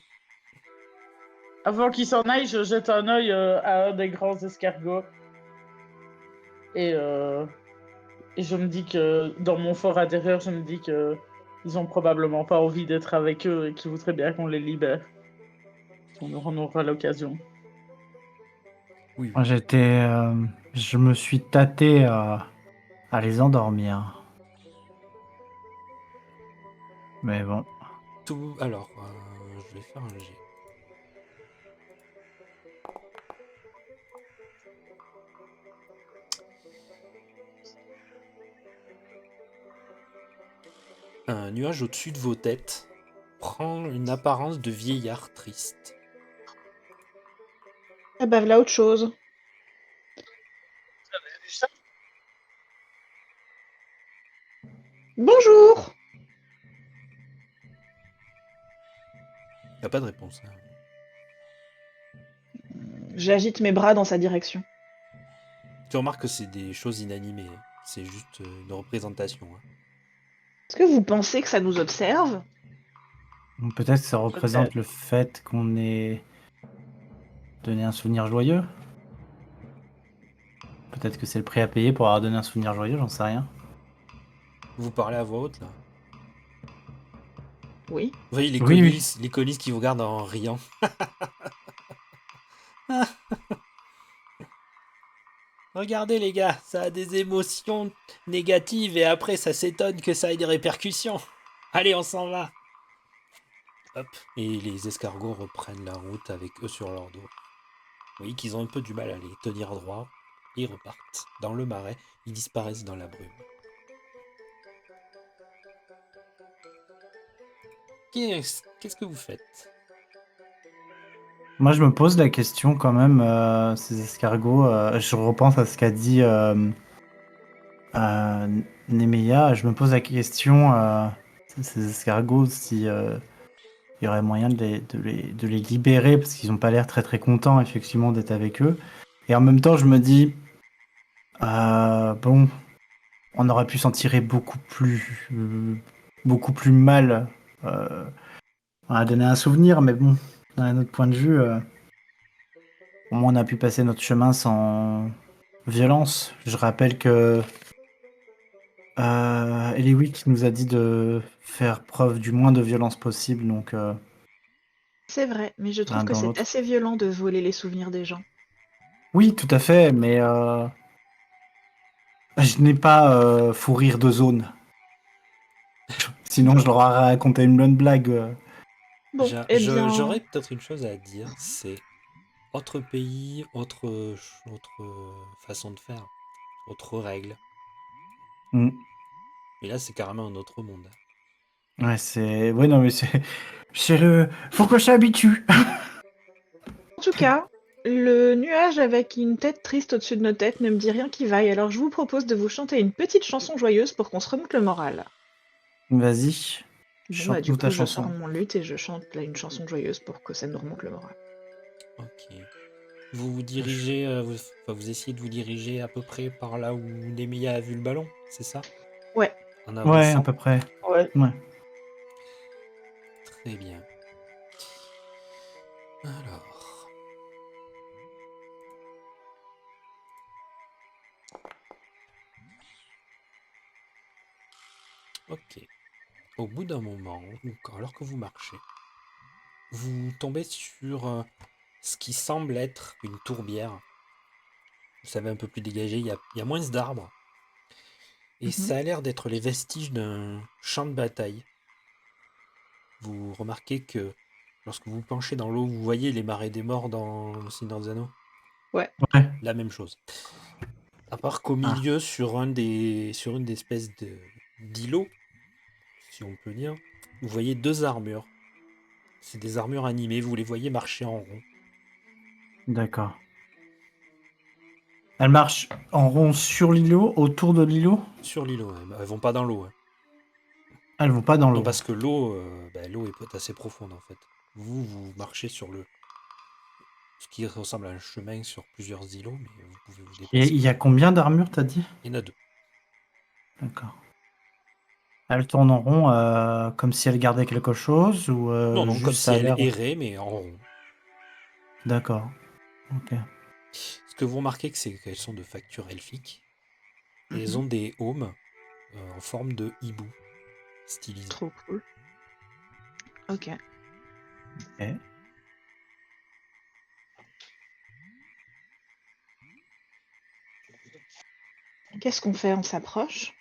avant qu'il s'en aille, je jette un œil à un des grands escargots et, euh, et je me dis que dans mon fort intérieur, je me dis que ils ont probablement pas envie d'être avec eux et qu'ils voudraient bien qu'on les libère. On en aura l'occasion. Oui. Moi, je me suis tâté à les endormir. Mais bon. Tout. Alors, je vais faire un jet. Un nuage au-dessus de vos têtes prend une apparence de vieillard triste. Ah bah voilà autre chose. Bonjour! Il n'y a pas de réponse. Hein. J'agite mes bras dans sa direction. Tu remarques que c'est des choses inanimées. Hein. C'est juste une représentation. Hein. Est-ce que vous pensez que ça nous observe? Peut-être que ça représente le fait qu'on ait donné un souvenir joyeux. Peut-être que c'est le prix à payer pour avoir donné un souvenir joyeux, j'en sais rien. Vous parlez à voix haute là. Oui. Vous voyez Oui. les colis qui vous regardent en riant. Regardez les gars, ça a des émotions négatives et après ça s'étonne que ça ait des répercussions. Allez, on s'en va. Hop. Et les escargots reprennent la route avec eux sur leur dos. Vous voyez qu'ils ont un peu du mal à les tenir droit. Ils repartent dans le marais, ils disparaissent dans la brume. Qu'est-ce que vous faites? Moi, je me pose la question quand même, ces escargots. Je repense à ce qu'a dit Nemeya. Je me pose la question ces escargots, si il y aurait moyen de les libérer, parce qu'ils n'ont pas l'air très très contents, effectivement, d'être avec eux. Et en même temps, je me dis, bon, on aurait pu s'en tirer beaucoup plus mal. On a donné un souvenir, mais bon, d'un autre point de vue, au moins on a pu passer notre chemin sans violence. Je rappelle que Eliwick nous a dit de faire preuve du moins de violence possible, donc C'est vrai, mais je trouve l'un que dans c'est l'autre. assez violent de voler les souvenirs des gens. Oui, tout à fait, mais je n'ai pas fou rire de zone. Sinon, je leur aurais raconté une bonne blague. Bon, eh bien, J'aurais peut-être une chose à dire, c'est autre pays, autre façon de faire, autre règle. Mm. Et là, c'est carrément un autre monde. Ouais, c'est. Ouais, non, mais c'est. C'est le. Faut que je s'habitue. en tout cas, le nuage avec une tête triste au-dessus de nos têtes ne me dit rien qui vaille, alors je vous propose de vous chanter une petite chanson joyeuse pour qu'on se remonte le moral. Vas-y, Bon bah du chante-nous ta coup je sors chanson. mon luth et je chante là une chanson joyeuse pour que ça nous remonte le moral. Ok. Vous vous Je- dirigez, vous essayez de vous diriger à peu près par là où Nemia a vu le ballon, c'est ça? Ouais, En Ouais, à avançant? peu près. Ouais. Ouais. Très bien. Alors, ok. Au bout d'un moment, alors que vous marchez, vous tombez sur ce qui semble être une tourbière. Vous savez, un peu plus dégagé, il y a moins d'arbres. Et mhm, ça a l'air d'être les vestiges d'un champ de bataille. Vous remarquez que lorsque vous penchez dans l'eau, vous voyez les marais des morts dans le Seigneur des Anneaux. ouais. Ouais. La même chose. À part qu'au Ah, milieu, sur une espèce d'îlot, si on peut dire, vous voyez deux armures. C'est des armures animées, vous les voyez marcher en rond. d'accord. Elle marche en rond sur l'îlot, autour de l'îlot. Sur l'îlot, ouais. Bah, elles vont pas dans l'eau, hein. Elles vont pas dans Non, l'eau. parce que l'eau, l'eau est assez profonde en fait. Vous marchez sur ce qui ressemble à un chemin sur plusieurs îlots, mais vous pouvez vous Et déplacer il y a plus. combien d'armures, t'as dit? Il y en a deux. D'accord. Elle tourne en rond comme si elle gardait quelque chose ou Non, non, comme juste si ça a elle l'air. errait, mais en rond. D'accord. Ok. Ce que vous remarquez, c'est qu'elles sont de facture elfique. Et elles Mhm. ont des aumes en forme de hibou, stylisés. Trop cool. Ok. Ok. Qu'est-ce qu'on fait? On s'approche?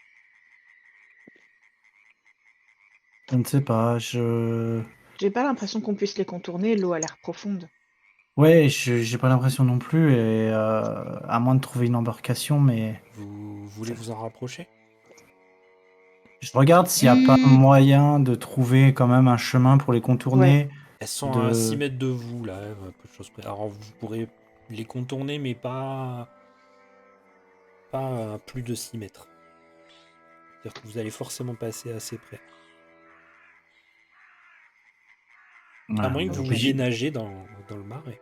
Je ne sais pas. Je. J'ai pas l'impression qu'on puisse les contourner, l'eau a l'air profonde. Ouais, j'ai pas l'impression non plus, et à moins de trouver une embarcation, mais Vous voulez vous en rapprocher? je regarde s'il n'y a pas Hmm, moyen de trouver quand même un chemin pour les ouais. contourner. Elles sont à 6 De. mètres de vous, là, peu de choses près. Alors vous pourrez les contourner, mais pas à plus de 6 mètres. C'est-à-dire que vous allez forcément passer assez près. À Ah, moins que bah, vous vouliez oui. nager dans le marais.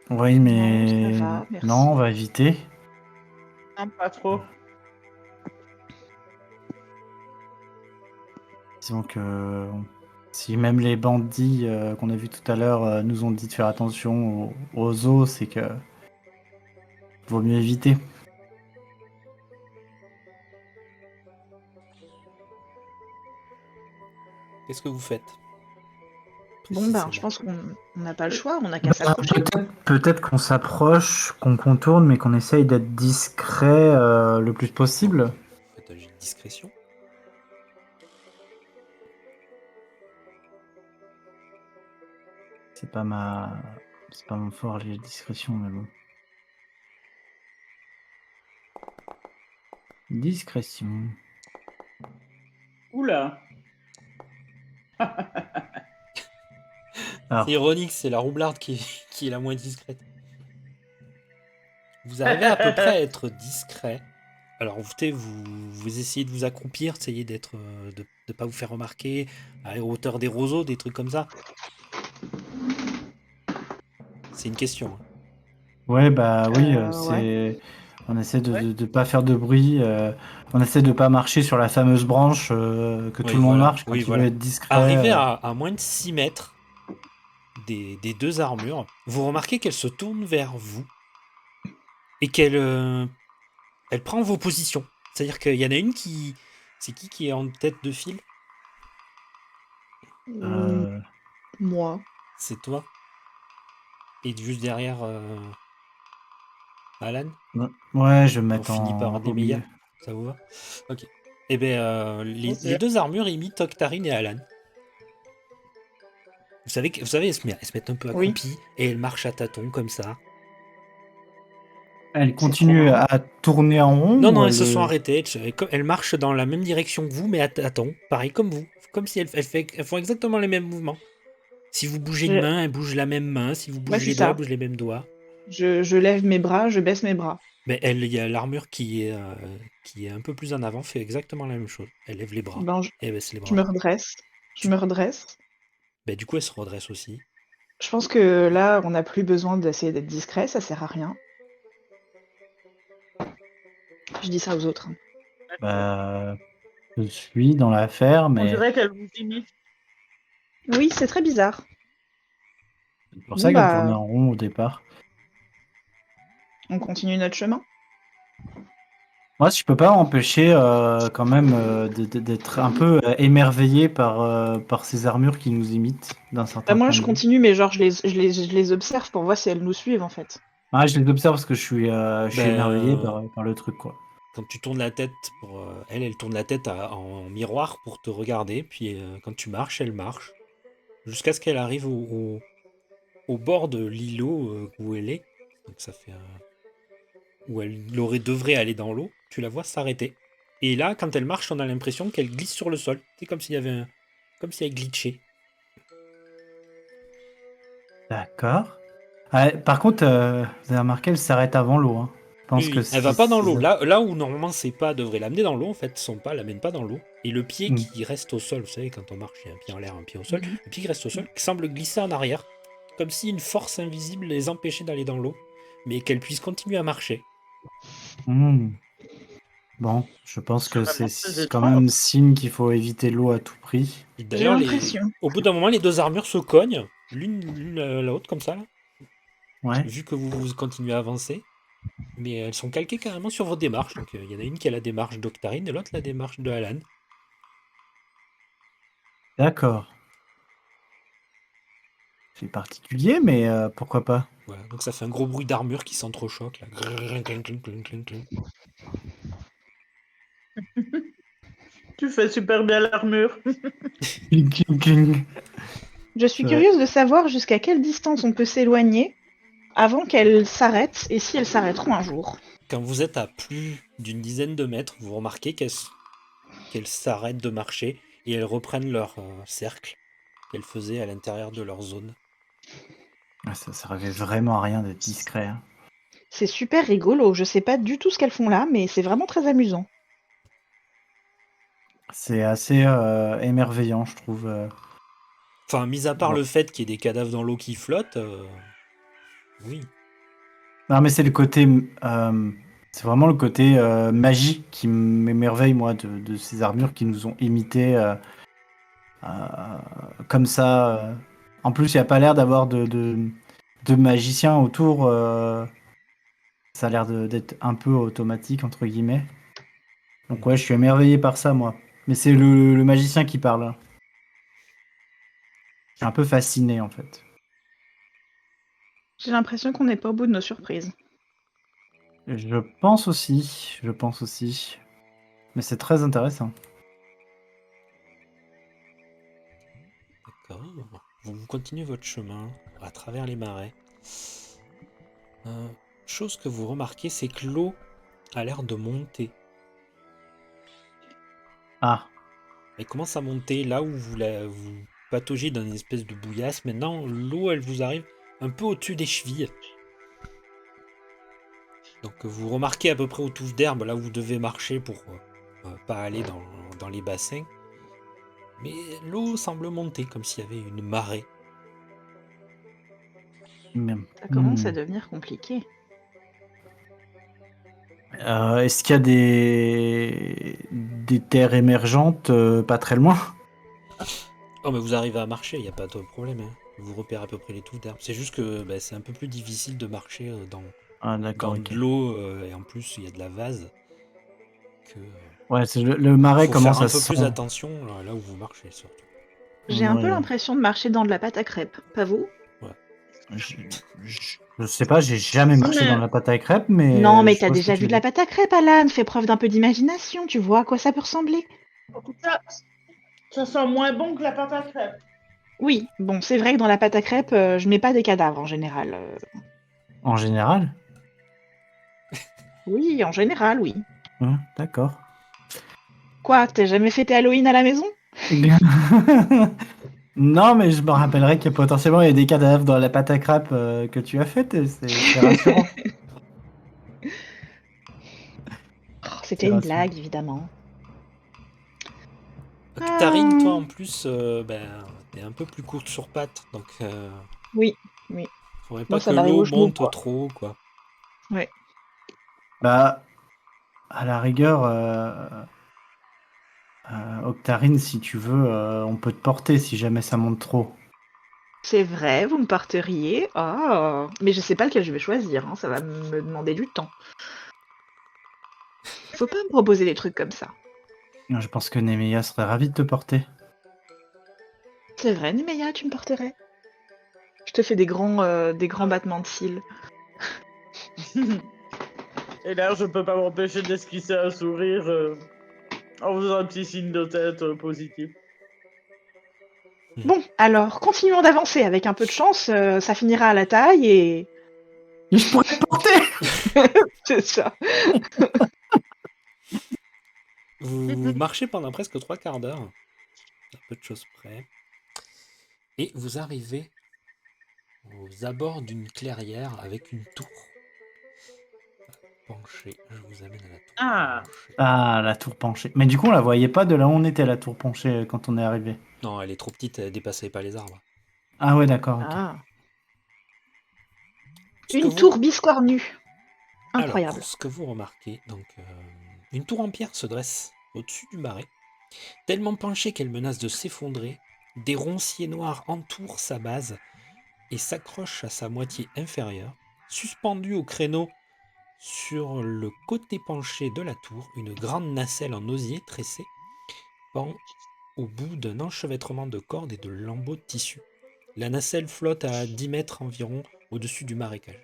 Oui, Non, ça mais va, non, on merci. va éviter. Non, pas trop. Disons que si même les bandits qu'on a vus tout à l'heure nous ont dit de faire attention aux eaux, c'est que vaut mieux éviter. Qu'est-ce que vous faites Bon ben, je précisément? pense qu'on n'a pas le choix, on n'a qu'à Bah, s'approcher. peut-être qu'on s'approche, qu'on contourne, mais qu'on essaye d'être discret le plus Ok. possible. Faites un jet de discrétion. C'est pas c'est pas mon fort, les discrétions, mais bon. Discrétion. Oula. C'est Alors, ironique, c'est la roublarde qui est la moins discrète. Vous arrivez à peu près à être discret Alors, vous essayez de vous accroupir, essayez de ne pas vous faire remarquer à la hauteur des roseaux, des trucs comme ça. C'est une question. Hein. Ouais, bah oui, Ouais. on essaie de Ouais. de pas faire de bruit, on essaie de pas marcher sur la fameuse branche que tout Oui, le monde voilà. marche quand Oui, il veut voilà. être discret. Arrivé à moins de 6 mètres des deux armures, vous remarquez qu'elle se tourne vers vous et elle prend vos positions. C'est-à-dire qu'il y en a une qui... C'est qui est en tête de file? Euh, Moi. C'est toi. Et juste derrière Alan. ouais, je vais me On mettre finit par au Demeya. milieu. Ça vous va? Ok. Eh bien, les deux armures imitent Octarine et Alan. Vous savez, elles se mettent un peu Oui. accroupies et elles marchent à tâtons comme ça. Elle C'est trop continue marrant. à tourner en rond Non, ou non, elles elle... se sont arrêtées. Elles marchent dans la même direction que vous, mais à tâtons. Pareil comme vous. Comme si elles font exactement les mêmes mouvements. Si vous bougez une Je... main, elles bougent la même main. Si vous Ouais, bougez c'est les doigts, elles ça. bougent les mêmes doigts. Je lève mes bras, je baisse mes bras. Mais il y a l'armure qui est un peu plus en avant, fait exactement la même chose. Elle lève les bras Ben, et elle baisse les je me bras. redresse. Je Tu- me redresse. Ben, du coup, elle se redresse aussi. Je pense que là, on n'a plus besoin d'essayer d'être discret, ça sert à rien. Je dis ça aux autres. Hein. Bah, je suis dans l'affaire, On mais dirait qu'elle vous imite. Oui, c'est très bizarre. c'est pour Bon, ça qu'elle tournait bah, en rond au départ. on continue notre chemin. Moi, je peux pas empêcher quand même d'être un peu émerveillé par ces armures qui nous imitent d'un Bah, certain moi, point je de vue. continue, mais genre, je les observe pour voir si elles nous suivent, en fait. Ah, je les observe parce que je suis émerveillé Ben, par le truc, quoi. quand tu tournes la tête pour elle tourne la tête en miroir pour te regarder, puis quand tu marches, elle marche jusqu'à ce qu'elle arrive au bord de l'îlot où elle est. Donc ça fait où devrait aller dans l'eau. Tu la vois s'arrêter. Et là, quand elle marche, on a l'impression qu'elle glisse sur le sol. C'est comme s'il y avait comme si elle glitchait. D'accord. Ah, par contre, vous avez remarqué, elle s'arrête avant l'eau, hein. Je Oui, pense que oui, elle va pas dans l'eau. ça- Là où normalement ses pas devraient l'amener dans l'eau, en fait, son pas l'amène pas dans l'eau. Et le pied Hmm. qui reste au sol, vous savez, quand on marche, il y a un pied en l'air, un pied au sol. Mhm. Le pied qui reste au sol qui semble glisser en arrière, comme si une force invisible les empêchait d'aller dans l'eau, mais qu'elles puissent continuer à marcher. Hmm. Bon, je pense C'est que vraiment c'est très quand étrange. même signe qu'il faut éviter l'eau à tout prix. Et J'ai d'ailleurs, l'impression. au bout d'un moment, les deux armures se cognent, l'une à l'autre, comme ça, là, Ouais. vu que vous continuez à avancer. Mais elles sont calquées carrément sur vos démarches. Donc il y en a une qui a la démarche d'Octarine et l'autre la démarche de Alan. D'accord. C'est particulier, mais pourquoi pas? Voilà, donc ça fait un gros bruit d'armure qui s'entrechoque là. Grrrr, clink, clink, clink, clink, clink. Tu fais super bien l'armure. Cling, cling, cling. Je suis Ouais. curieuse de savoir jusqu'à quelle distance on peut s'éloigner avant qu'elles s'arrêtent et si elles s'arrêteront un jour. Quand vous êtes à plus d'une dizaine de mètres, vous remarquez qu'elles s'arrêtent de marcher et elles reprennent leur cercle qu'elles faisaient à l'intérieur de leur zone. Ah, ça servait vraiment à rien d'être discret, hein. C'est super rigolo, je sais pas du tout ce qu'elles font là, mais c'est vraiment très amusant. C'est assez émerveillant, je trouve. Enfin, mis à part Bon. le fait qu'il y ait des cadavres dans l'eau qui flottent, oui. Non, mais c'est le côté, c'est vraiment le côté magie qui m'émerveille, moi, de ces armures qui nous ont imités comme ça. En plus, il n'y a pas l'air d'avoir de magiciens autour. Ça a l'air d'être un peu automatique, entre guillemets. Donc ouais, je suis émerveillé par ça, moi. Mais c'est le magicien qui parle, hein. Je suis un peu fasciné, en fait. J'ai l'impression qu'on n'est pas au bout de nos surprises. Je pense aussi, je pense aussi. Mais c'est très intéressant. D'accord. Vous continuez votre chemin à travers les marais. Chose que vous remarquez, c'est que l'eau a l'air de monter. Ah, Elle commence à monter là où vous pataugez dans une espèce de bouillasse. Maintenant, l'eau, elle vous arrive un peu au-dessus des chevilles. Donc vous remarquez à peu près aux touffes d'herbe là où vous devez marcher pour pas aller dans les bassins. Mais l'eau semble monter comme s'il y avait une marée. Ça commence à Hmm. devenir compliqué. Est-ce qu'il y a des terres émergentes pas très loin? Oh mais vous arrivez à marcher, il n'y a pas de problème. Hein. Vous repérez à peu près les touffes d'herbe. C'est juste que c'est un peu plus difficile de marcher Ah, d'accord, dans ok. de l'eau et en plus il y a de la vase. Que Ouais, c'est le marais faut faire commence un à peu plus se... attention là où vous marchez surtout. J'ai un peu Ouais. l'impression de marcher dans de la pâte à crêpes, pas vous? Je sais pas, j'ai jamais marché dans la pâte à crêpes, mais Non, mais je t'as vois ce que déjà tu vu veux de la dire. pâte à crêpes, Alan. Fais preuve d'un peu d'imagination. Tu vois à quoi ça peut ressembler? En tout cas, ça sent moins bon que la pâte à crêpes. Oui, bon, c'est vrai que dans la pâte à crêpes, je mets pas des cadavres en général. En général? Oui, en général, oui. D'accord. Quoi, t'as jamais fêté Halloween à la maison? Non, mais je me rappellerai que potentiellement il y a des cadavres dans la pâte à crêpes que tu as faite, et c'est rassurant. Oh, C'est c'était une rassurant. blague, évidemment. Octarine, toi Euh, en plus, t'es un peu plus courte sur pattes, donc Oui, oui. faudrait pas Moi, que ça m'arrive l'eau au genou, monte quoi. trop, quoi. Ouais. Bah, à la rigueur, Octarine, si tu veux, on peut te porter si jamais ça monte trop. C'est vrai, vous me porteriez. Oh, mais je sais pas lequel je vais choisir, hein. Ça va me demander du temps. Faut pas me proposer des trucs comme ça. Je pense que Nemea serait ravie de te porter. C'est vrai, Nemeya, tu me porterais? Je te fais des grands battements de cils. Et là, je peux pas m'empêcher d'esquisser un sourire en faisant un petit signe de tête positif. Bon, alors, continuons d'avancer. Avec un peu de chance, ça finira à la taille et... Et je pourrais te porter! C'est ça. Vous marchez pendant presque 3/4 d'heure, à peu de choses près, et vous arrivez aux abords d'une clairière avec une tour penchée. Je vous amène à la tour Ah. penchée. Ah, la tour penchée. Mais du coup, on la voyait pas de là où on était, la tour penchée, quand on est arrivé. Non, elle est trop petite, elle dépassait pas les arbres. Ah ouais, d'accord, ok. Ah. Ce que Une vous... tour biscornue. Alors, Incroyable. ce que vous remarquez, donc, une tour en pierre se dresse au-dessus du marais, tellement penchée qu'elle menace de s'effondrer. Des ronciers noirs entourent sa base et s'accrochent à sa moitié inférieure. Suspendue au créneau sur le côté penché de la tour, une grande nacelle en osier tressé pend au bout d'un enchevêtrement de cordes et de lambeaux de tissu. La nacelle flotte à 10 mètres environ au-dessus du marécage.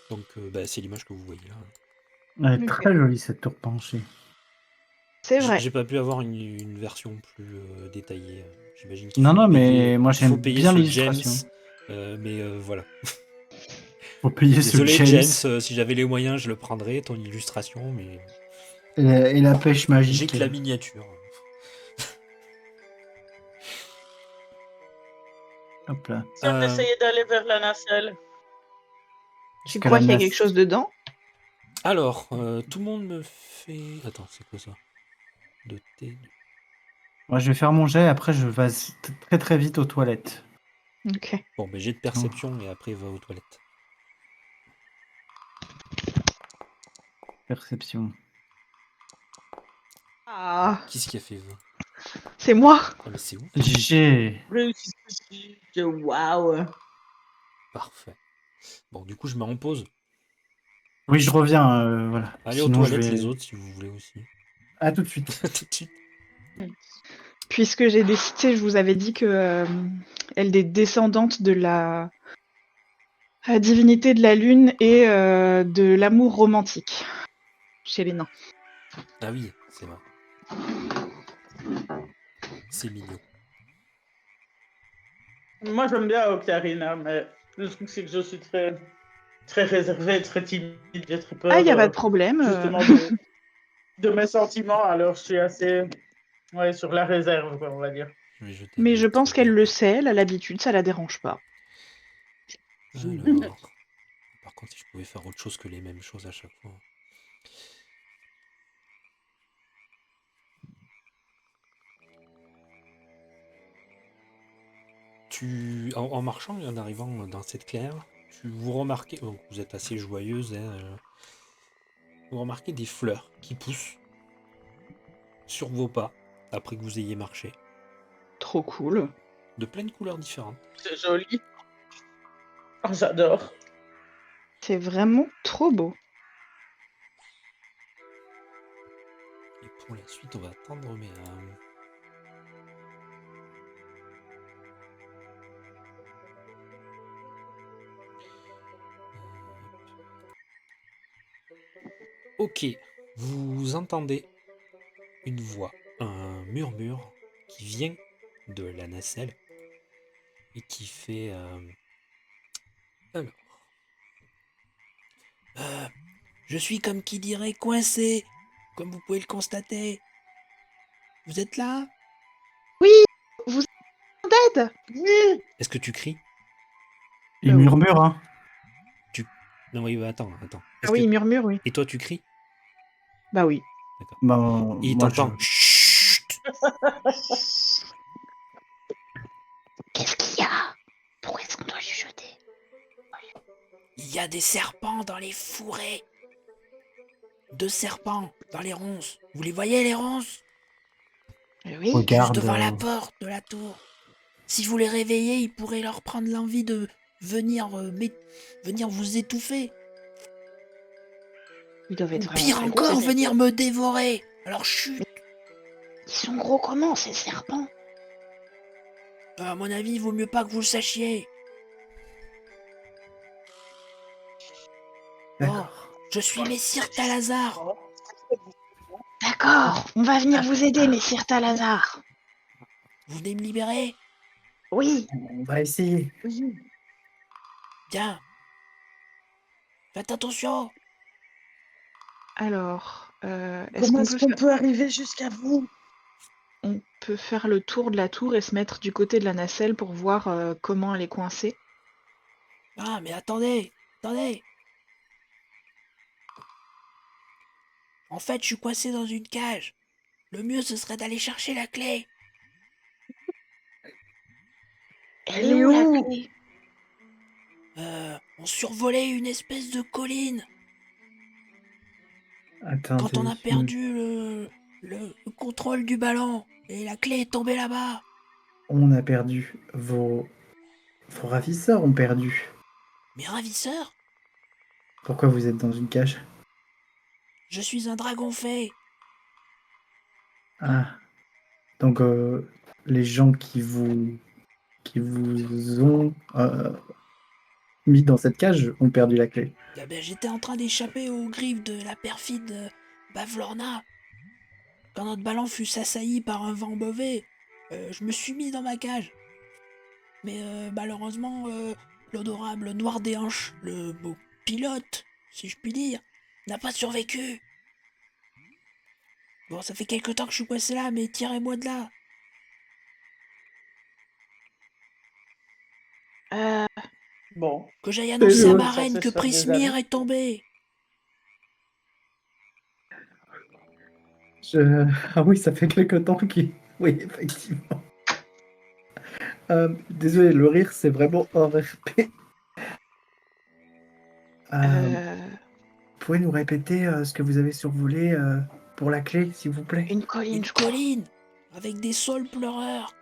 Donc, c'est l'image que vous voyez là. Elle est Ok. très jolie, cette tour penchée. C'est vrai. J'ai pas pu avoir une version plus détaillée. J'imagine qu'il Non, faut non, payer, mais moi qu'il faut j'aime payer bien ce James. l'illustration. Mais voilà. Faut payer ce Désolé James James, si j'avais les moyens, je le prendrais, ton illustration, mais et la pêche j'ai magique. que la miniature. Hop là. Si on essayait d'aller vers la nacelle. Tu Parce que crois la qu'il y a nace... quelque chose dedans? Alors, tout le monde me fait... Attends, c'est quoi ça? De thé. Moi, je vais faire mon jet, après je vais très très vite aux toilettes. Ok. Bon, j'ai de perception et après va aux toilettes. Perception. Ah, Qui c'est qui a fait 20? c'est moi. Ah mais c'est ouf. J'ai... Réussite. Waouh. Parfait. Bon, du coup, je mets en pause. Oui, je reviens, voilà. Allez aux Sinon, je toilettes vais... les autres si vous voulez aussi. À tout de suite. Tout de suite. Puisque j'ai décidé, je vous avais dit que elle est descendante de la divinité de la lune et de l'amour romantique chez les nains. Ah oui, c'est vrai. C'est mignon. Moi, j'aime bien Octarina, mais le truc, c'est que je suis très, très réservée, très timide. J'ai très Ah, il peur, n'y a pas de problème. justement, de mes sentiments. Alors, je suis assez sur la réserve, quoi, on va dire. Je vais jeter un Mais œil je très pense qu'elle le rapide. sait, elle a l'habitude, ça la dérange pas. Alors, contre, si je pouvais faire autre chose que les mêmes choses à chaque fois. En marchant et en arrivant dans cette claire, vous remarquez, donc vous êtes assez joyeuse, hein, vous remarquez des fleurs qui poussent sur vos pas après que vous ayez marché, Trop cool. de plein de couleurs différentes. C'est joli. Oh, j'adore. C'est vraiment trop beau. Et pour la suite, on va attendre, mais ok, vous entendez une voix, un murmure qui vient de la nacelle et qui fait alors. Je suis comme qui dirait coincé, comme vous pouvez le constater. Vous êtes là? Oui, vous êtes d'aide. Oui. Est-ce que tu cries? Il Oui. murmure, hein. Non, oui, attends. Ah oui, il murmure, oui. Et toi, tu cries? Bah oui. D'accord. Ben, Il moi, t'entend. Chut! Qu'est-ce qu'il y a? Pourquoi est-ce qu'on doit chuchoter? Il y a des serpents dans les fourrés. 2 serpents dans les ronces. Vous les voyez, les ronces? Oui. Regarde, Juste devant la porte de la tour. Si vous les réveillez, ils pourraient leur prendre l'envie de venir, venir vous étouffer. Ils doivent Ou être vraiment pire très gros, encore, ces venir me dévorer. Alors chut! Ils sont gros comment, ces serpents? À mon avis, il vaut mieux pas que vous le sachiez. d'accord. Je suis Messire Talazar. D'accord, on va venir vous aider, messire Talazar. Vous venez me libérer? Oui. On va essayer. Bien. Faites attention. Alors, Comment est-ce qu'on peut arriver jusqu'à vous? on peut faire le tour de la tour et se mettre du côté de la nacelle pour voir comment elle est coincée? Ah, mais attendez. En fait, je suis coincé dans une cage. Le mieux, ce serait d'aller chercher la clé. Elle est où, la clé? On survolait une espèce de colline. Quand on Attendez. a perdu le contrôle du ballon et la clé est tombée là-bas. On a perdu. Vos ravisseurs ont perdu. Mes ravisseurs? Pourquoi vous êtes dans une cage? Je suis un dragon fée. Ah. Donc, les gens qui vous ont mis dans cette cage ont perdu la clé. Eh ben, j'étais en train d'échapper aux griffes de la perfide Bavlorna. Quand notre ballon fut assailli par un vent mauvais, je me suis mis dans ma cage. Mais malheureusement, l'odorable Noir des Hanches, le beau pilote, si je puis dire, n'a pas survécu. Bon, ça fait quelque temps que je suis coincé là, mais tirez-moi de là. Bon. Que j'aille annoncer à le- ma Ça reine se que faire des Prismir amis. est tombé. Ah oui, ça fait quelque temps qu'il... Oui, effectivement. Désolé, le rire, c'est vraiment hors RP. Vous pouvez nous répéter ce que vous avez survolé pour la clé, s'il vous plaît? Une colline, Une je crois. colline avec des saules pleureurs.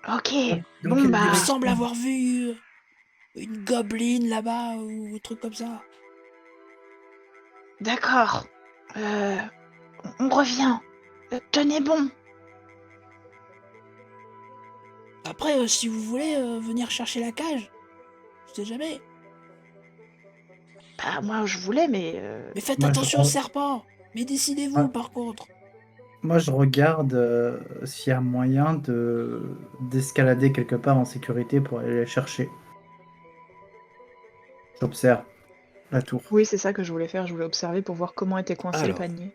Ok, Dans bon quelle bah... Il direction? semble avoir vu une gobeline là-bas ou un truc comme ça. D'accord. On revient. Tenez bon. Après, si vous voulez venir chercher la cage, je sais jamais. Bah, moi, je voulais, mais... Mais faites Moi, attention aux serpents. Mais décidez-vous Ouais. par contre. Moi, je regarde s'il y a moyen d'escalader quelque part en sécurité pour aller les chercher. J'observe la tour. Oui, c'est ça que je voulais faire. Je voulais observer pour voir comment était coincé Alors. le panier.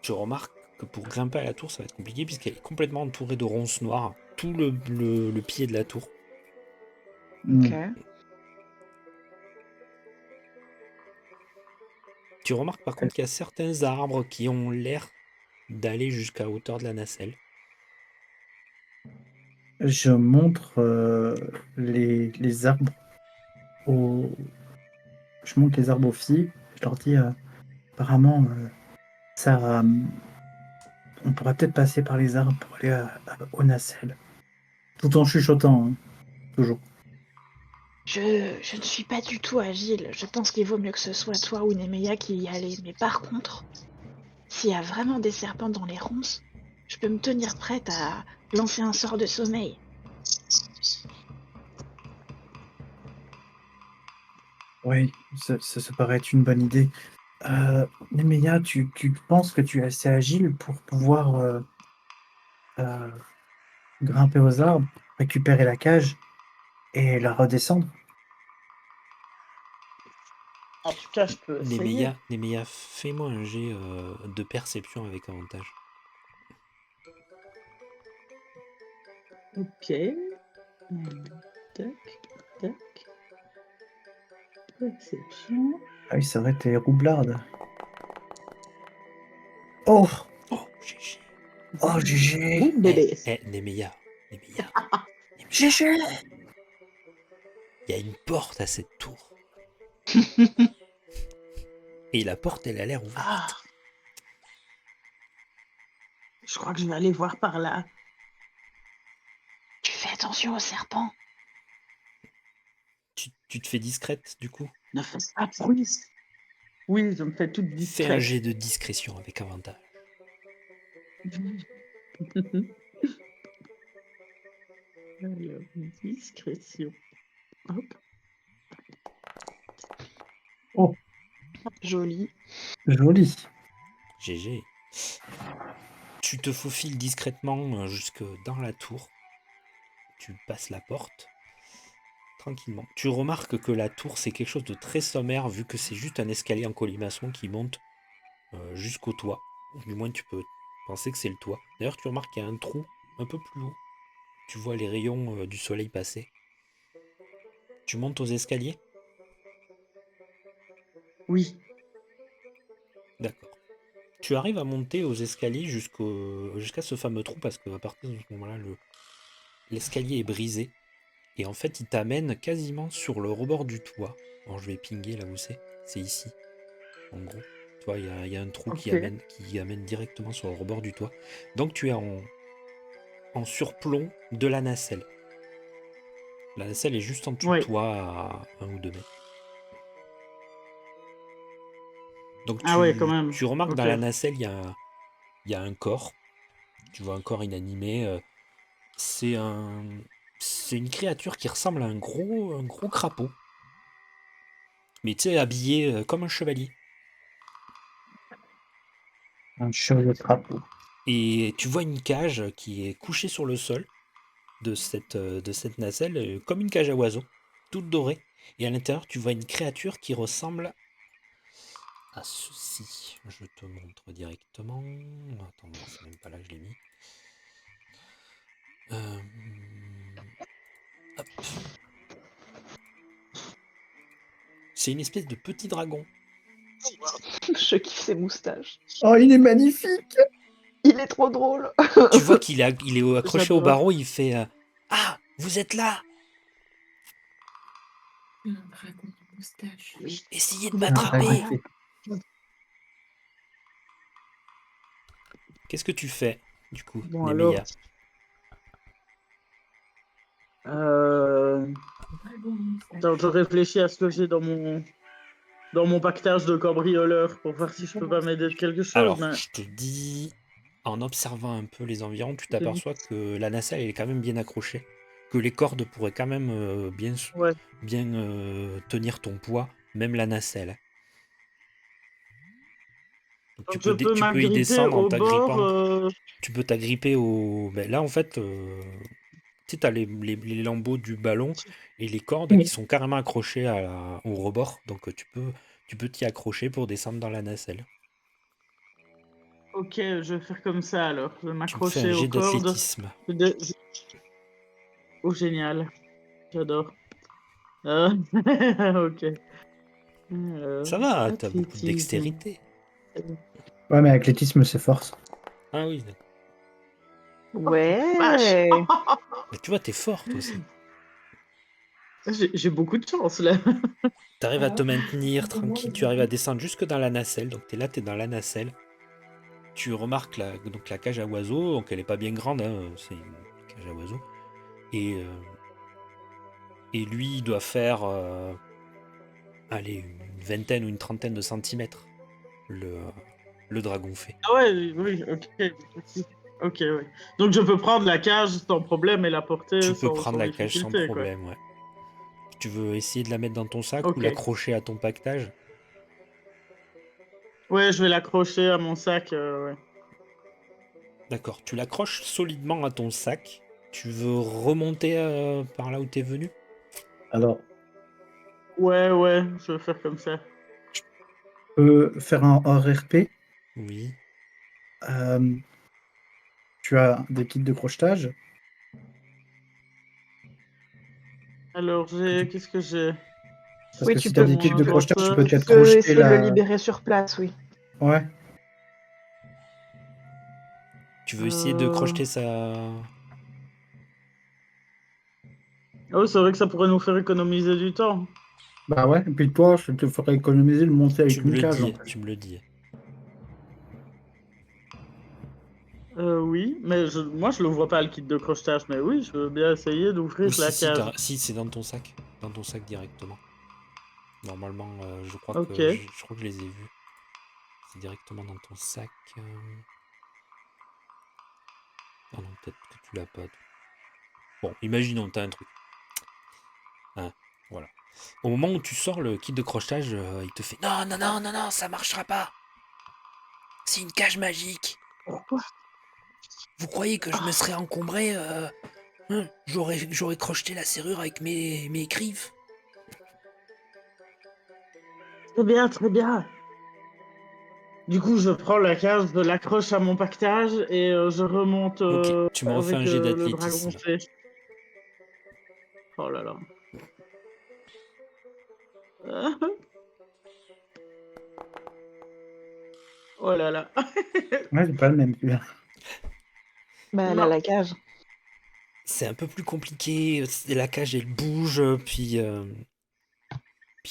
Tu remarques que pour grimper à la tour, ça va être compliqué puisqu'elle est complètement entourée de ronces noires. Tout le pied de la tour. Ok. Tu remarques par contre qu'il y a certains arbres qui ont l'air d'aller jusqu'à hauteur de la nacelle. Je montre les arbres aux... Je montre les arbres aux filles. Je leur dis, apparemment, ça, on pourrait peut-être passer par les arbres pour aller aux nacelles. Tout en chuchotant, hein, toujours. Je ne suis pas du tout agile. Je pense qu'il vaut mieux que ce soit toi ou Nemeya qui y allez. Mais par contre, s'il y a vraiment des serpents dans les ronces, je peux me tenir prête à lancer un sort de sommeil. Oui, ça paraît être une bonne idée. Nemeya, tu penses que tu es assez agile pour pouvoir euh, grimper aux arbres, récupérer la cage et la redescendre? En tout cas, je peux essayer. Nemeya, fais-moi un jet de perception avec avantage. Ok. Tac, tac. Perception. Ah oui, c'est vrai, t'es roublarde. Oh! Oh, GG. Oh, GG! Ouh, bébé. Nemeya. GG! Il y a une porte à cette tour. Et la porte, elle a l'air ouverte. Ah. Je crois que je vais aller voir par là. Tu fais attention aux serpents. Tu te fais discrète, du coup? Ne fais pas de bruit. Oui, je me fais toute Fais un discrète. jet de discrétion avec avantage. Alors, discrétion. Hop. Oh, Joli. joli. GG. Tu te faufiles discrètement jusque dans la tour. Tu passes la porte. Tranquillement. Tu remarques que la tour, c'est quelque chose de très sommaire, vu que c'est juste un escalier en colimaçon qui monte jusqu'au toit. Ou du moins, tu peux penser que c'est le toit. D'ailleurs, tu remarques qu'il y a un trou un peu plus haut. Tu vois les rayons du soleil passer. Tu montes aux escaliers? Oui. D'accord. Tu arrives à monter aux escaliers jusqu'à ce fameux trou, parce qu'à partir de ce moment-là, l'escalier est brisé. Et en fait, il t'amène quasiment sur le rebord du toit. Alors, je vais pinguer là où c'est. C'est ici. En gros. Tu vois, il y a un trou qui Ok. amène directement sur le rebord du toit. Donc, tu es en surplomb de la nacelle. La nacelle est juste en dessous de Oui. toi à 1 ou 2 mètres. Donc, Ah ouais, quand même. tu remarques Ok. dans la nacelle, il y a un corps. Tu vois un corps inanimé. C'est une créature qui ressemble à un gros crapaud. Mais tu sais, habillé comme un chevalier. Un cheveu de crapaud. Et tu vois une cage qui est couchée sur le sol de cette nacelle, comme une cage à oiseaux, toute dorée. Et à l'intérieur, tu vois une créature qui ressemble à ceci. Je te montre directement. Attends, non, c'est même pas là que je l'ai mis. Hop. C'est une espèce de petit dragon. Je kiffe ses moustaches. Oh, il est magnifique! Il est trop drôle. Tu vois qu'il est accroché au J'adore. barreau, il fait Ah, vous êtes là! Un dragon de moustache. Essayez de Il est Un dragon m'attraper! incroyable. qui- Qu'est-ce que tu fais, du coup, Bon, Nemeya? alors, Dragon de moustache. attends, je réfléchis à ce que j'ai dans mon pactage de cambrioleur pour voir si je peux pas m'aider de quelque chose. Alors, Mais... je te dis, en observant un peu les environs, tu Je te dis- t'aperçois que la nacelle elle est quand même bien accrochée, que les cordes pourraient quand même Ouais. bien tenir ton poids, même la nacelle. Donc, Donc je peux tu peux y m'agripper descendre en au bord. t'agrippant. Tu peux t'agripper au. Ben là, en fait, tu sais, t'as les lambeaux du ballon et les cordes qui sont carrément accrochées au rebord. Donc, tu peux t'y accrocher pour descendre dans la nacelle. Ok, je vais faire comme ça alors. Je vais Tu me fais un m'accrocher aux jet cordes. d'athlétisme. Je- Oh, génial. J'adore. Ok. Ça va, t'as beaucoup athlétisme. dextérité. Ouais, mais athlétisme, c'est force. Ah oui, d'accord. Ouais. Mais tu vois, t'es forte aussi. J'ai beaucoup de chance là. T'arrives à te Alors, maintenir c'est bon, tranquille, les tu arrives à enfants. descendre jusque dans la nacelle. Donc t'es là, t'es dans la nacelle. Tu remarques donc la cage à oiseaux, donc elle est pas bien grande, hein, c'est une cage à oiseaux. Et lui, il doit faire allez, une vingtaine ou une trentaine de centimètres, le dragon fait. Ah ouais, oui, ok. Ok, ouais. Donc je peux prendre la cage sans problème et la porter Tu peux prendre sans la cage sans difficulté, quoi. problème, ouais. Tu veux essayer de la mettre dans ton sac ou Ok. l'accrocher à ton pactage? Ouais, je vais l'accrocher à mon sac, ouais. D'accord, tu l'accroches solidement à ton sac. Tu veux remonter par là où t'es venu? Alors, Ouais, je vais faire comme ça. on peut faire un hors RP. Oui. Tu as des kits de crochetage. Alors, Que tu- qu'est-ce que j'ai? Parce Oui, que tu si tu as peux, des kits de crochetage, tu peux tu peut-être peux crocheter essayer de le la. libérer sur place, oui. Ouais. Tu veux essayer de crocheter ça? Ah oui, c'est vrai que ça pourrait nous faire économiser du temps. Bah ouais. Et puis toi, je te ferai économiser le monter Tu avec me une le cage en dis, plus. tu me le dis. Oui, mais moi je le vois pas le kit de crochetage, mais oui, je veux bien essayer d'ouvrir Oui, si, la cage. si, c'est dans ton sac. Dans ton sac directement. Normalement, je crois Ok. que je crois que je les ai vus. C'est directement dans ton sac. Ah non, peut-être que tu l'as pas. Bon, imaginons, t'as un truc. Hein, voilà. Au moment où tu sors le kit de crochetage, il te fait non, non, non, non, non, ça marchera pas. C'est une cage magique. Pourquoi? Vous croyez que je me Ah, serais encombré j'aurais crocheté la serrure avec mes griffes. très bien, très bien. Du coup, je prends la cage, je l'accroche à mon pactage et je remonte Ok, tu me refais un avec jet le dragon d'athlétisme. fait. Oh là là. Oh là là. Ouais, c'est pas le même celui-là. Bah, elle a Non. la cage. C'est un peu plus compliqué. La cage, elle bouge, puis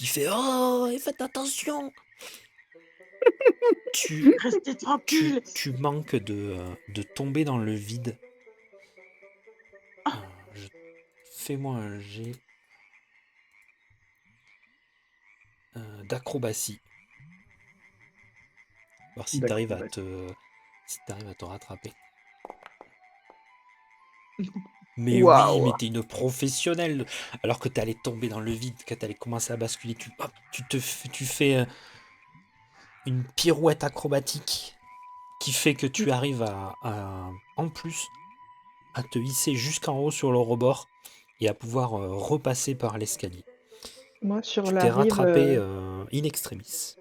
il fait oh, et faites attention. Tu, Restez tranquille. tu manques de tomber dans le vide. Ah, Je- Fais-moi un jet d'acrobatie. Voir si t'arrives D'accord. si t'arrives à te rattraper. Mais oui, Waouh. mais t'es une professionnelle. Alors que t'allais tomber dans le vide, que t'allais commencer à basculer, tu fais une pirouette acrobatique qui fait que tu arrives en plus, à te hisser jusqu'en haut sur le rebord et à pouvoir repasser par l'escalier. Moi, sur Tu la t'es rive, rattrapé in extremis.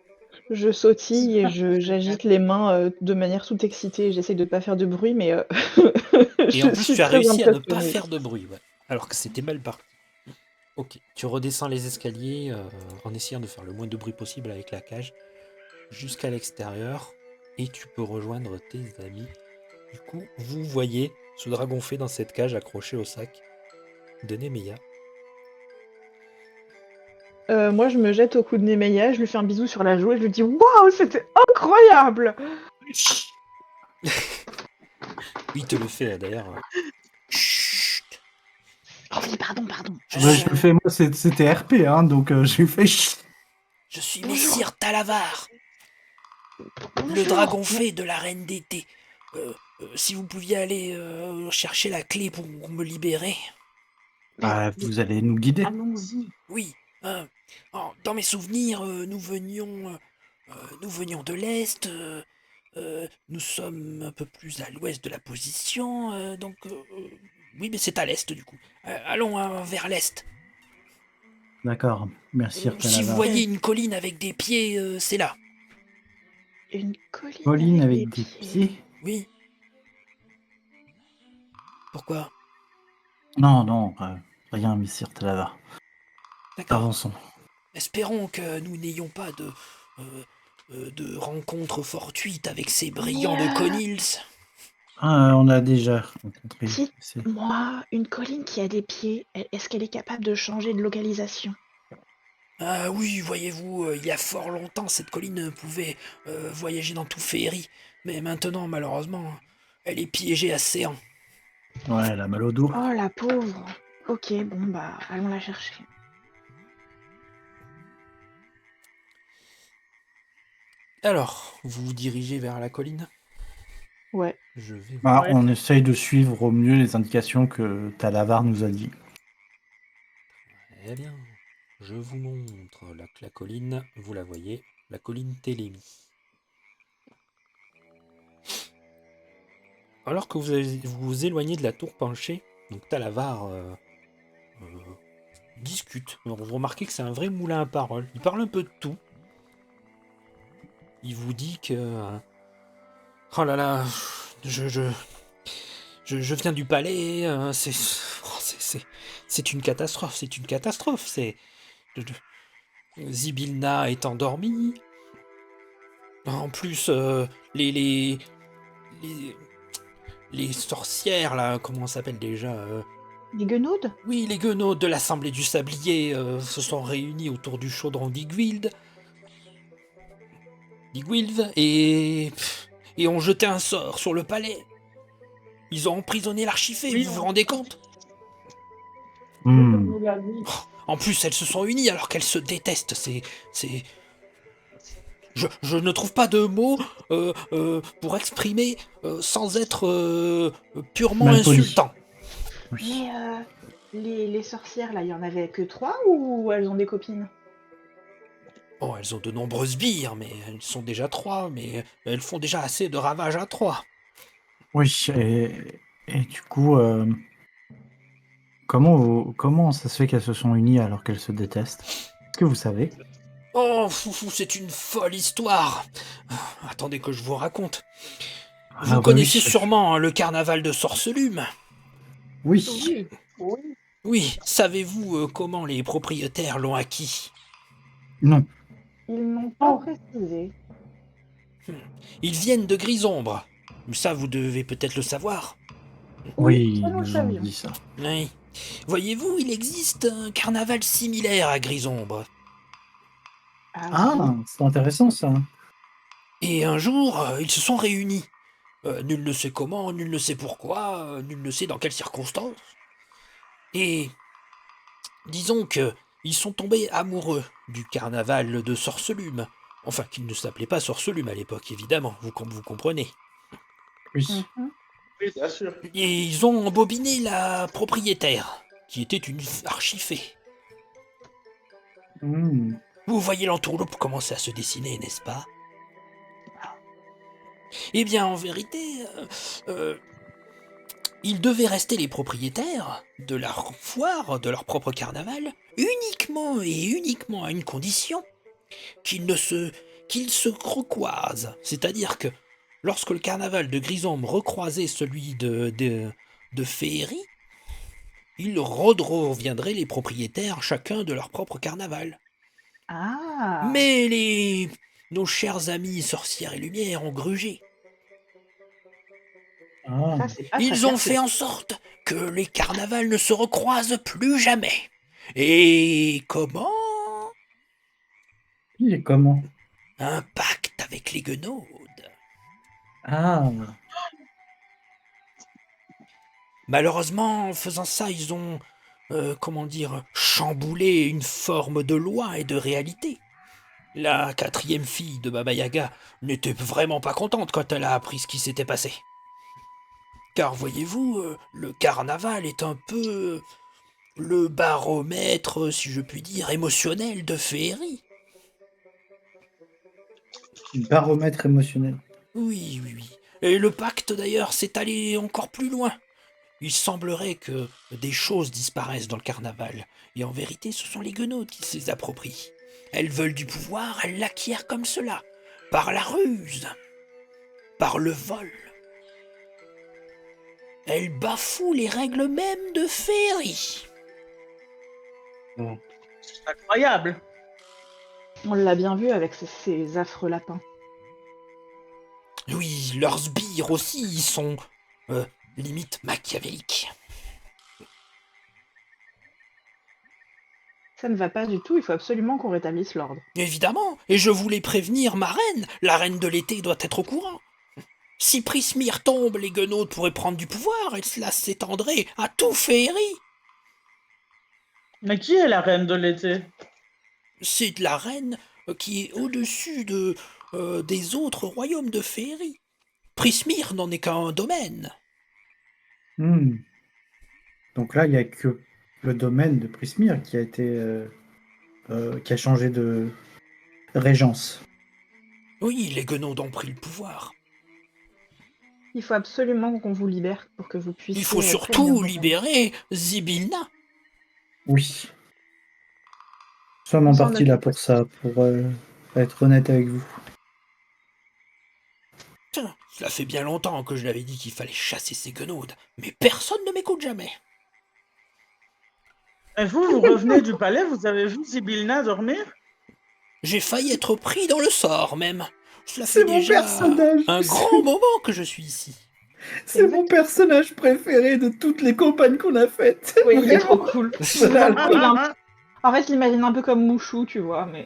je sautille et génial. j'agite les mains de manière toute excitée. J'essaie de pas faire de bruit, mais Et en je plus, suis tu as très réussi à ne pas impressionnée. faire de bruit, ouais. Alors que c'était mal parti. Ok, tu redescends les escaliers en essayant de faire le moins de bruit possible avec la cage jusqu'à l'extérieur et tu peux rejoindre tes amis. Du coup, vous voyez ce dragon fait dans cette cage accroché au sac de Nemeia. Moi, je me jette au cou de Nemeia, je lui fais un bisou sur la joue et je lui dis waouh, c'était incroyable! Lui, il te le fait d'ailleurs. Chut, Oh oui, pardon. je Bah, suis, je le fais, moi, c'était RP, hein, donc je lui fais chut. je suis Bonjour, Messire Talavar, le bonjour. dragon fait de la reine d'été. Si vous pouviez aller chercher la clé pour me libérer. Bah, vous allez nous guider. Allons-y. Oui, dans mes souvenirs, nous venions de l'Est. Nous sommes un peu plus à l'ouest de la position. Oui, mais c'est à l'Est du coup. Allons vers l'Est. D'accord. Merci, Si vous Rtalava. voyez Ok. une colline avec des pieds, c'est là. Une colline Pauline avec des avec des pieds. pieds. Oui. Pourquoi? Non, non, rien, Messire Rtalava. D'accord. Avançons. Espérons que nous n'ayons pas de rencontres fortuites avec ces brillants de Connils. On a déjà rencontré. Dites-moi, une colline qui a des pieds, est-ce qu'elle est capable de changer de localisation? Ah oui, voyez-vous, il y a fort longtemps, cette colline pouvait voyager dans tout Féerie. Mais maintenant, malheureusement, elle est piégée à Séant. Ouais, elle a mal au dos. Oh la pauvre. Ok, bon bah allons la chercher. Alors, vous vous dirigez vers la colline? Ouais. Je vais... Bah, Ouais. on essaye de suivre au mieux les indications que Talavar nous a dit. Très bien. Je vous montre la colline, vous la voyez, la colline Télémie. Alors que vous vous éloignez de la tour penchée, donc Talavar discute. Alors, vous remarquez que c'est un vrai moulin à paroles. Il parle un peu de tout. Il vous dit que... oh là là, je viens du palais, c'est une catastrophe, c'est une catastrophe. Zibilna est endormie. En plus, les, les sorcières, là, comment on s'appelle déjà Les guenaudes? Oui, les guenauds de l'Assemblée du Sablier se sont réunis autour du chaudron d'Igwild. Et ont jeté un sort sur le palais. Ils ont emprisonné l'archifée, Oui, vous vous rendez compte? Hmm. En plus, elles se sont unies alors qu'elles se détestent. Je ne trouve pas de mots pour exprimer sans être purement Malpoli. insultant. Oui. Mais les sorcières là, il y en avait que 3 ou elles ont des copines? Oh, elles ont de nombreuses bières, mais elles sont déjà 3, mais elles font déjà assez de ravages à 3. Oui, et du coup, comment ça se fait qu'elles se sont unies alors qu'elles se détestent? Est-ce que vous savez? Oh, foufou, c'est une folle histoire. Attendez que je vous raconte. Vous Ah bah oui. connaissez sûrement hein, le carnaval de Sorcelume. Oui. Oui. Oui, savez-vous comment les propriétaires l'ont acquis? Non. Ils n'ont pas précisé. Ils viennent de Grisombre. Ça, vous devez peut-être le savoir. Oui, ça ils nous le nous ont savions. dit ça. Oui. Voyez-vous, il existe un carnaval similaire à Grisombre. Ah, c'est intéressant ça. Et un jour, ils se sont réunis. Nul ne sait comment, nul ne sait pourquoi, nul ne sait dans quelles circonstances. Et disons que ils sont tombés amoureux du carnaval de Sorcelume. Enfin, qu'il ne s'appelait pas Sorcelume à l'époque, évidemment, vous comprenez. Oui. Oui, bien sûr. Et ils ont embobiné la propriétaire, qui était une archifée. Hmm. Vous voyez l'entourloupe commencer à se dessiner, n'est-ce pas? Eh bien, en vérité, ils devaient rester les propriétaires de leur foire, de leur propre carnaval, uniquement et uniquement à une condition, qu'ils se recroisent. C'est-à-dire que lorsque le carnaval de Grisombre recroisait celui de Féerie, ils redeviendraient les propriétaires chacun de leur propre carnaval. Ah. Mais nos chers amis sorcières et lumière ont grugé. Ah. Ça, c'est pas très Ils ont fair-play. fait en sorte que les carnavals ne se recroisent plus jamais. Et comment? Il est comment? Un pacte avec les guenaudes. Ah. Malheureusement, en faisant ça, ils ont, chamboulé une forme de loi et de réalité. La quatrième fille de Baba Yaga n'était vraiment pas contente quand elle a appris ce qui s'était passé. Car voyez-vous, le carnaval est un peu le baromètre, si je puis dire, émotionnel de Féerie. Baromètre émotionnel. Oui, oui, oui. Et le pacte d'ailleurs s'est allé encore plus loin. Il semblerait que des choses disparaissent dans le carnaval, et en vérité ce sont les guenaudes qui se les approprient. Elles veulent du pouvoir, elles l'acquièrent comme cela, par la ruse, par le vol. Elles bafouent les règles mêmes de Féerie. C'est incroyable. On l'a bien vu avec ces affreux lapins. Oui, leurs sbires aussi, ils sont limite machiavéliques. Ça ne va pas du tout, il faut absolument qu'on rétablisse l'ordre. Évidemment, et je voulais prévenir ma reine. La reine de l'été doit être au courant. Si Prismir tombe, les guenauds pourraient prendre du pouvoir et cela s'étendrait à tout Féerie. Mais qui est la reine de l'été? C'est la reine qui est au-dessus des autres royaumes de Féerie. Prismir n'en est qu'un domaine. Hmm. Donc là, il n'y a que le domaine de Prismir qui a été qui a changé de régence. Oui, les guenauds ont pris le pouvoir. Il faut absolument qu'on vous libère pour que vous puissiez Il faut prévenir surtout vos amis. libérer Zibilna. Oui. Sommes On s'en partis là occupe pour aussi. ça, pour être honnête avec vous. Tiens, cela fait bien longtemps que je l'avais dit qu'il fallait chasser ces guenaudes, mais personne ne m'écoute jamais. Et vous revenez du palais, vous avez vu Zibilna dormir? J'ai failli être pris dans le sort même. Cela C'est fait mon déjà personnage. un grand moment que je suis ici. C'est mon personnage préféré de toutes les campagnes qu'on a faites. Oui, il est trop Vraiment. cool. Voilà. En fait, je l'imagine un peu comme Mouchou, tu vois, mais...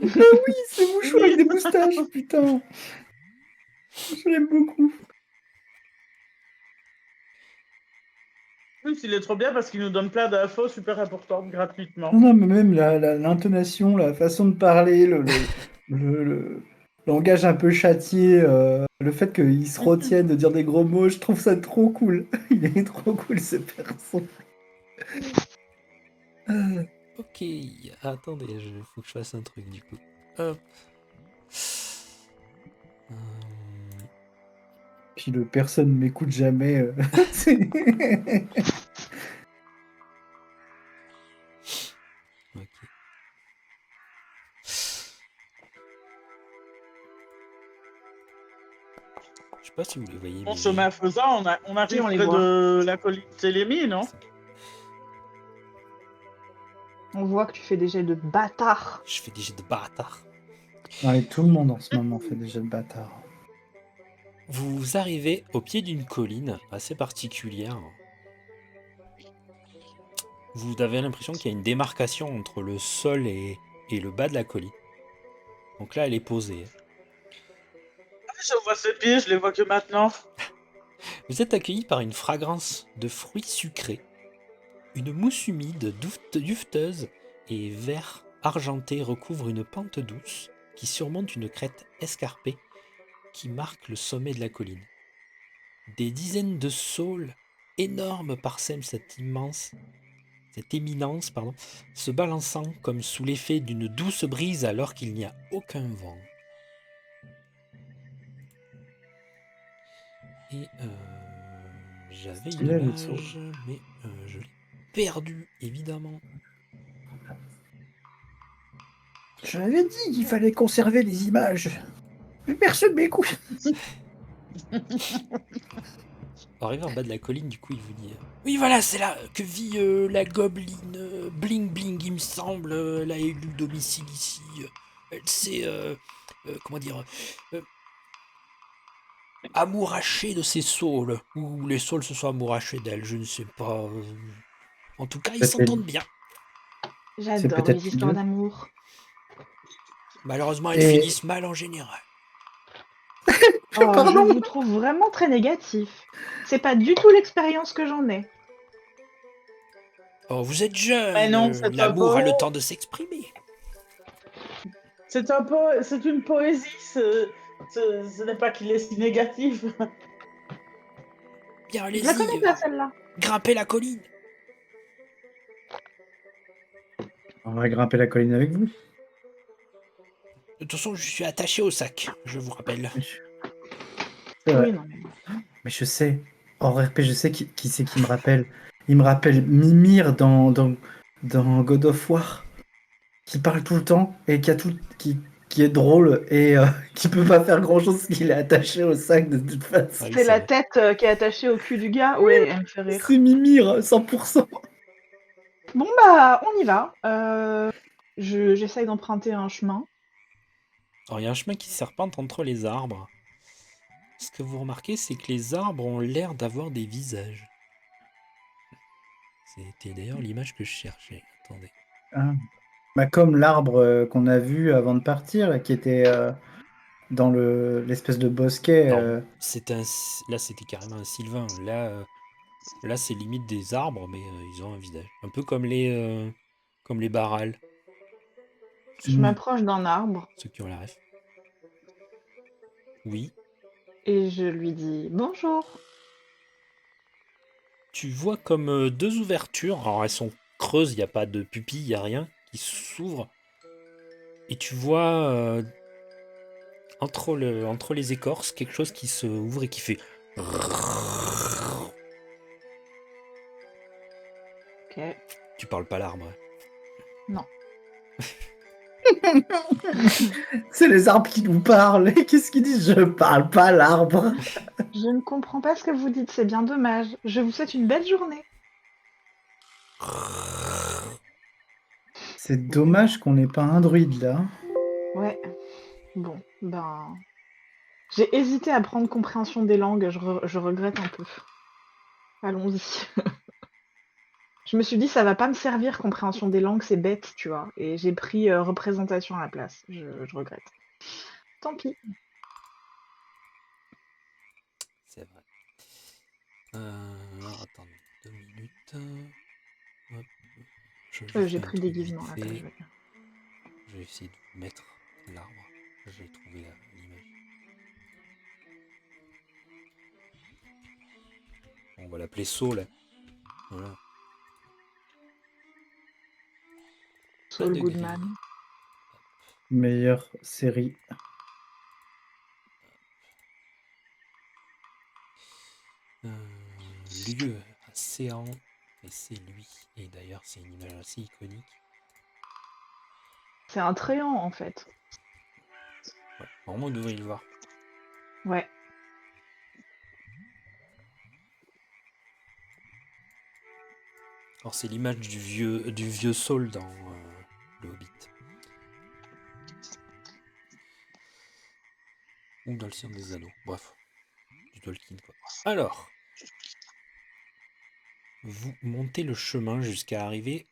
C'est Mouchou avec des moustaches, putain. Je l'aime beaucoup. Oui, il est trop bien parce qu'il nous donne plein d'infos super importantes gratuitement. Non, mais même l'intonation, la façon de parler, le langage un peu châtié, le fait qu'il se retienne de dire des gros mots, je trouve ça trop cool. Il est trop cool, ce perso. Ok, attendez, faut que je fasse un truc du coup. Hop. Puis le personne m'écoute jamais. Ok. Je sais pas si vous les voyez. Bon, mais chemin faisant, on arrive on les près voit. de la colline Télémie, non? On voit que tu fais des jets de bâtard. Je fais des jets de bâtard. Ouais, tout le monde en ce moment fait des jeux de bâtard. Vous arrivez au pied d'une colline assez particulière. Vous avez l'impression qu'il y a une démarcation entre le sol et le bas de la colline. Donc là, elle est posée. Je vois ses pieds, je les vois que maintenant. Vous êtes accueilli par une fragrance de fruits sucrés. Une mousse humide, dufteuse et vert argenté recouvre une pente douce qui surmonte une crête escarpée qui marque le sommet de la colline. Des dizaines de saules énormes parsèment cette éminence, se balançant comme sous l'effet d'une douce brise alors qu'il n'y a aucun vent. Et j'avais une image, mais je l'ai perdue, évidemment. Je l'avais dit qu'il fallait conserver les images. Mais personne m'écoute. Arrivé en bas de la colline, du coup, il vous dit oui, voilà, c'est là que vit la gobeline Bling Bling, il me semble. Elle a élu domicile ici. Elle s'est, comment dire, amourachée de ses saules. Ou les saules se sont amourachés d'elle, je ne sais pas. En tout cas, ils s'entendent bien. J'adore peut-être les histoires deux. d'amour. Malheureusement, elles Et- finissent mal en général. Oh, je Pardon. vous trouve vraiment très négatif. C'est pas du tout l'expérience que j'en ai. Oh, vous êtes jeune. Mais non, c'est L'amour un a le beau- temps de s'exprimer. C'est une poésie, ce n'est pas qu'il est si négatif. Bien, Je la connais allez-y. pas celle-là. Grimpez la colline. On va grimper la colline avec vous. De toute façon, je suis attaché au sac, je vous rappelle. C'est vrai. Oui, non. Mais je sais. En RP, je sais qui c'est qui me rappelle. Il me rappelle Mimir dans God of War. Qui parle tout le temps et qui est drôle et qui peut pas faire grand chose parce qu'il est attaché au sac de toute façon. Oui, C'est la vrai. tête qui est attachée au cul du gars. Ouais, elle me fait rire. C'est Mimir, 100%. Bon bah, on y va. J'essaye d'emprunter un chemin. Alors, il y a un chemin qui serpente entre les arbres. Ce que vous remarquez, c'est que les arbres ont l'air d'avoir des visages. C'était d'ailleurs l'image que je cherchais. Attendez. Ah. Bah, comme l'arbre qu'on a vu avant de partir, qui était dans l'espèce de bosquet. Alors, là, c'était carrément un sylvain. Là, c'est limite des arbres, mais ils ont un visage. Un peu comme les barrals, Je Hmm. m'approche d'un arbre ceux qui ont la ref. Oui. et je lui dis bonjour. Tu vois comme deux ouvertures. Alors, elles sont creuses, il n'y a pas de pupille, il n'y a rien qui s'ouvre. Et tu vois entre les écorces quelque chose qui se ouvre et qui fait. Ok. Tu parles pas l'arbre. Non. C'est les arbres qui nous parlent. Qu'est-ce qu'ils disent? Je parle pas l'arbre. Je ne comprends pas ce que vous dites, c'est bien dommage. Je vous souhaite une belle journée. C'est dommage qu'on n'ait pas un druide là. Ouais. Bon, ben. J'ai hésité à prendre compréhension des langues, je regrette un peu. Allons-y. Je me suis dit, ça va pas me servir, compréhension des langues, c'est bête, tu vois. Et j'ai pris représentation à la place. Je regrette. Tant pis. C'est vrai. Alors, attendez 2 minutes. Hop. Je J'ai fais un pris truc vite déguisement, là, fait. je vais. Je vais essayer de vous mettre l'arbre. J'ai trouvé l'image. On va l'appeler Saul. Là. Voilà. Pas Saul de grille. Goodman. Meilleure série. Lieu Océan. Et c'est lui. Et d'ailleurs, c'est une image assez iconique. C'est un tréant, en fait. Ouais, vraiment, vous devriez le voir. Ouais. Alors, c'est l'image du vieux Saul dans Le Hobbit. Ou dans Le Seigneur des Anneaux. Bref, du Tolkien, quoi. Alors, vous montez le chemin jusqu'à arriver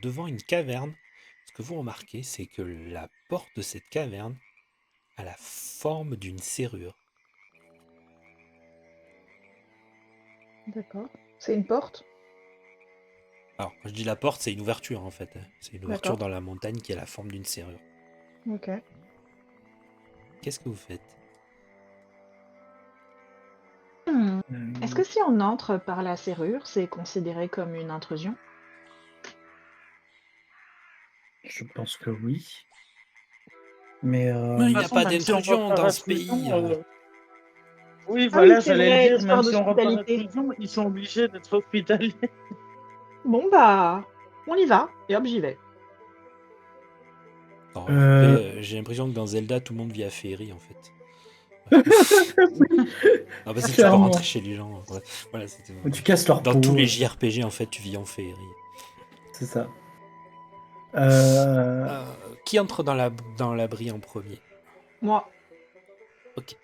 devant une caverne. Ce que vous remarquez, c'est que la porte de cette caverne a la forme d'une serrure. D'accord. C'est une porte? Alors, quand je dis la porte, c'est une ouverture en fait. C'est une ouverture D'accord. dans la montagne qui a la forme d'une serrure. Ok. Qu'est-ce que vous faites? Est-ce que si on entre par la serrure, c'est considéré comme une intrusion? Je pense que oui. Mais Mais il De toute n'y a façon, pas même si on rentre d'intrusion par dans ce intrusion, pays. oui, Ah oui, voilà, c'est j'allais le vrai, dire, même histoire si on rentre par d'hospitalité. intrusion, ils sont obligés d'être hospitaliers. Bon, bah, on y va. Et hop, j'y vais. Non, Euh, après, j'ai l'impression que dans Zelda, tout le monde vit à Féerie en fait. Ah, parce que tu peux Clairement. rentrer chez les gens. Ouais. Voilà, c'était Tu casses leur dans peau. tous les JRPG en fait, tu vis en Féerie. C'est ça. Euh, Qui entre dans l'abri en premier? Moi. Ok.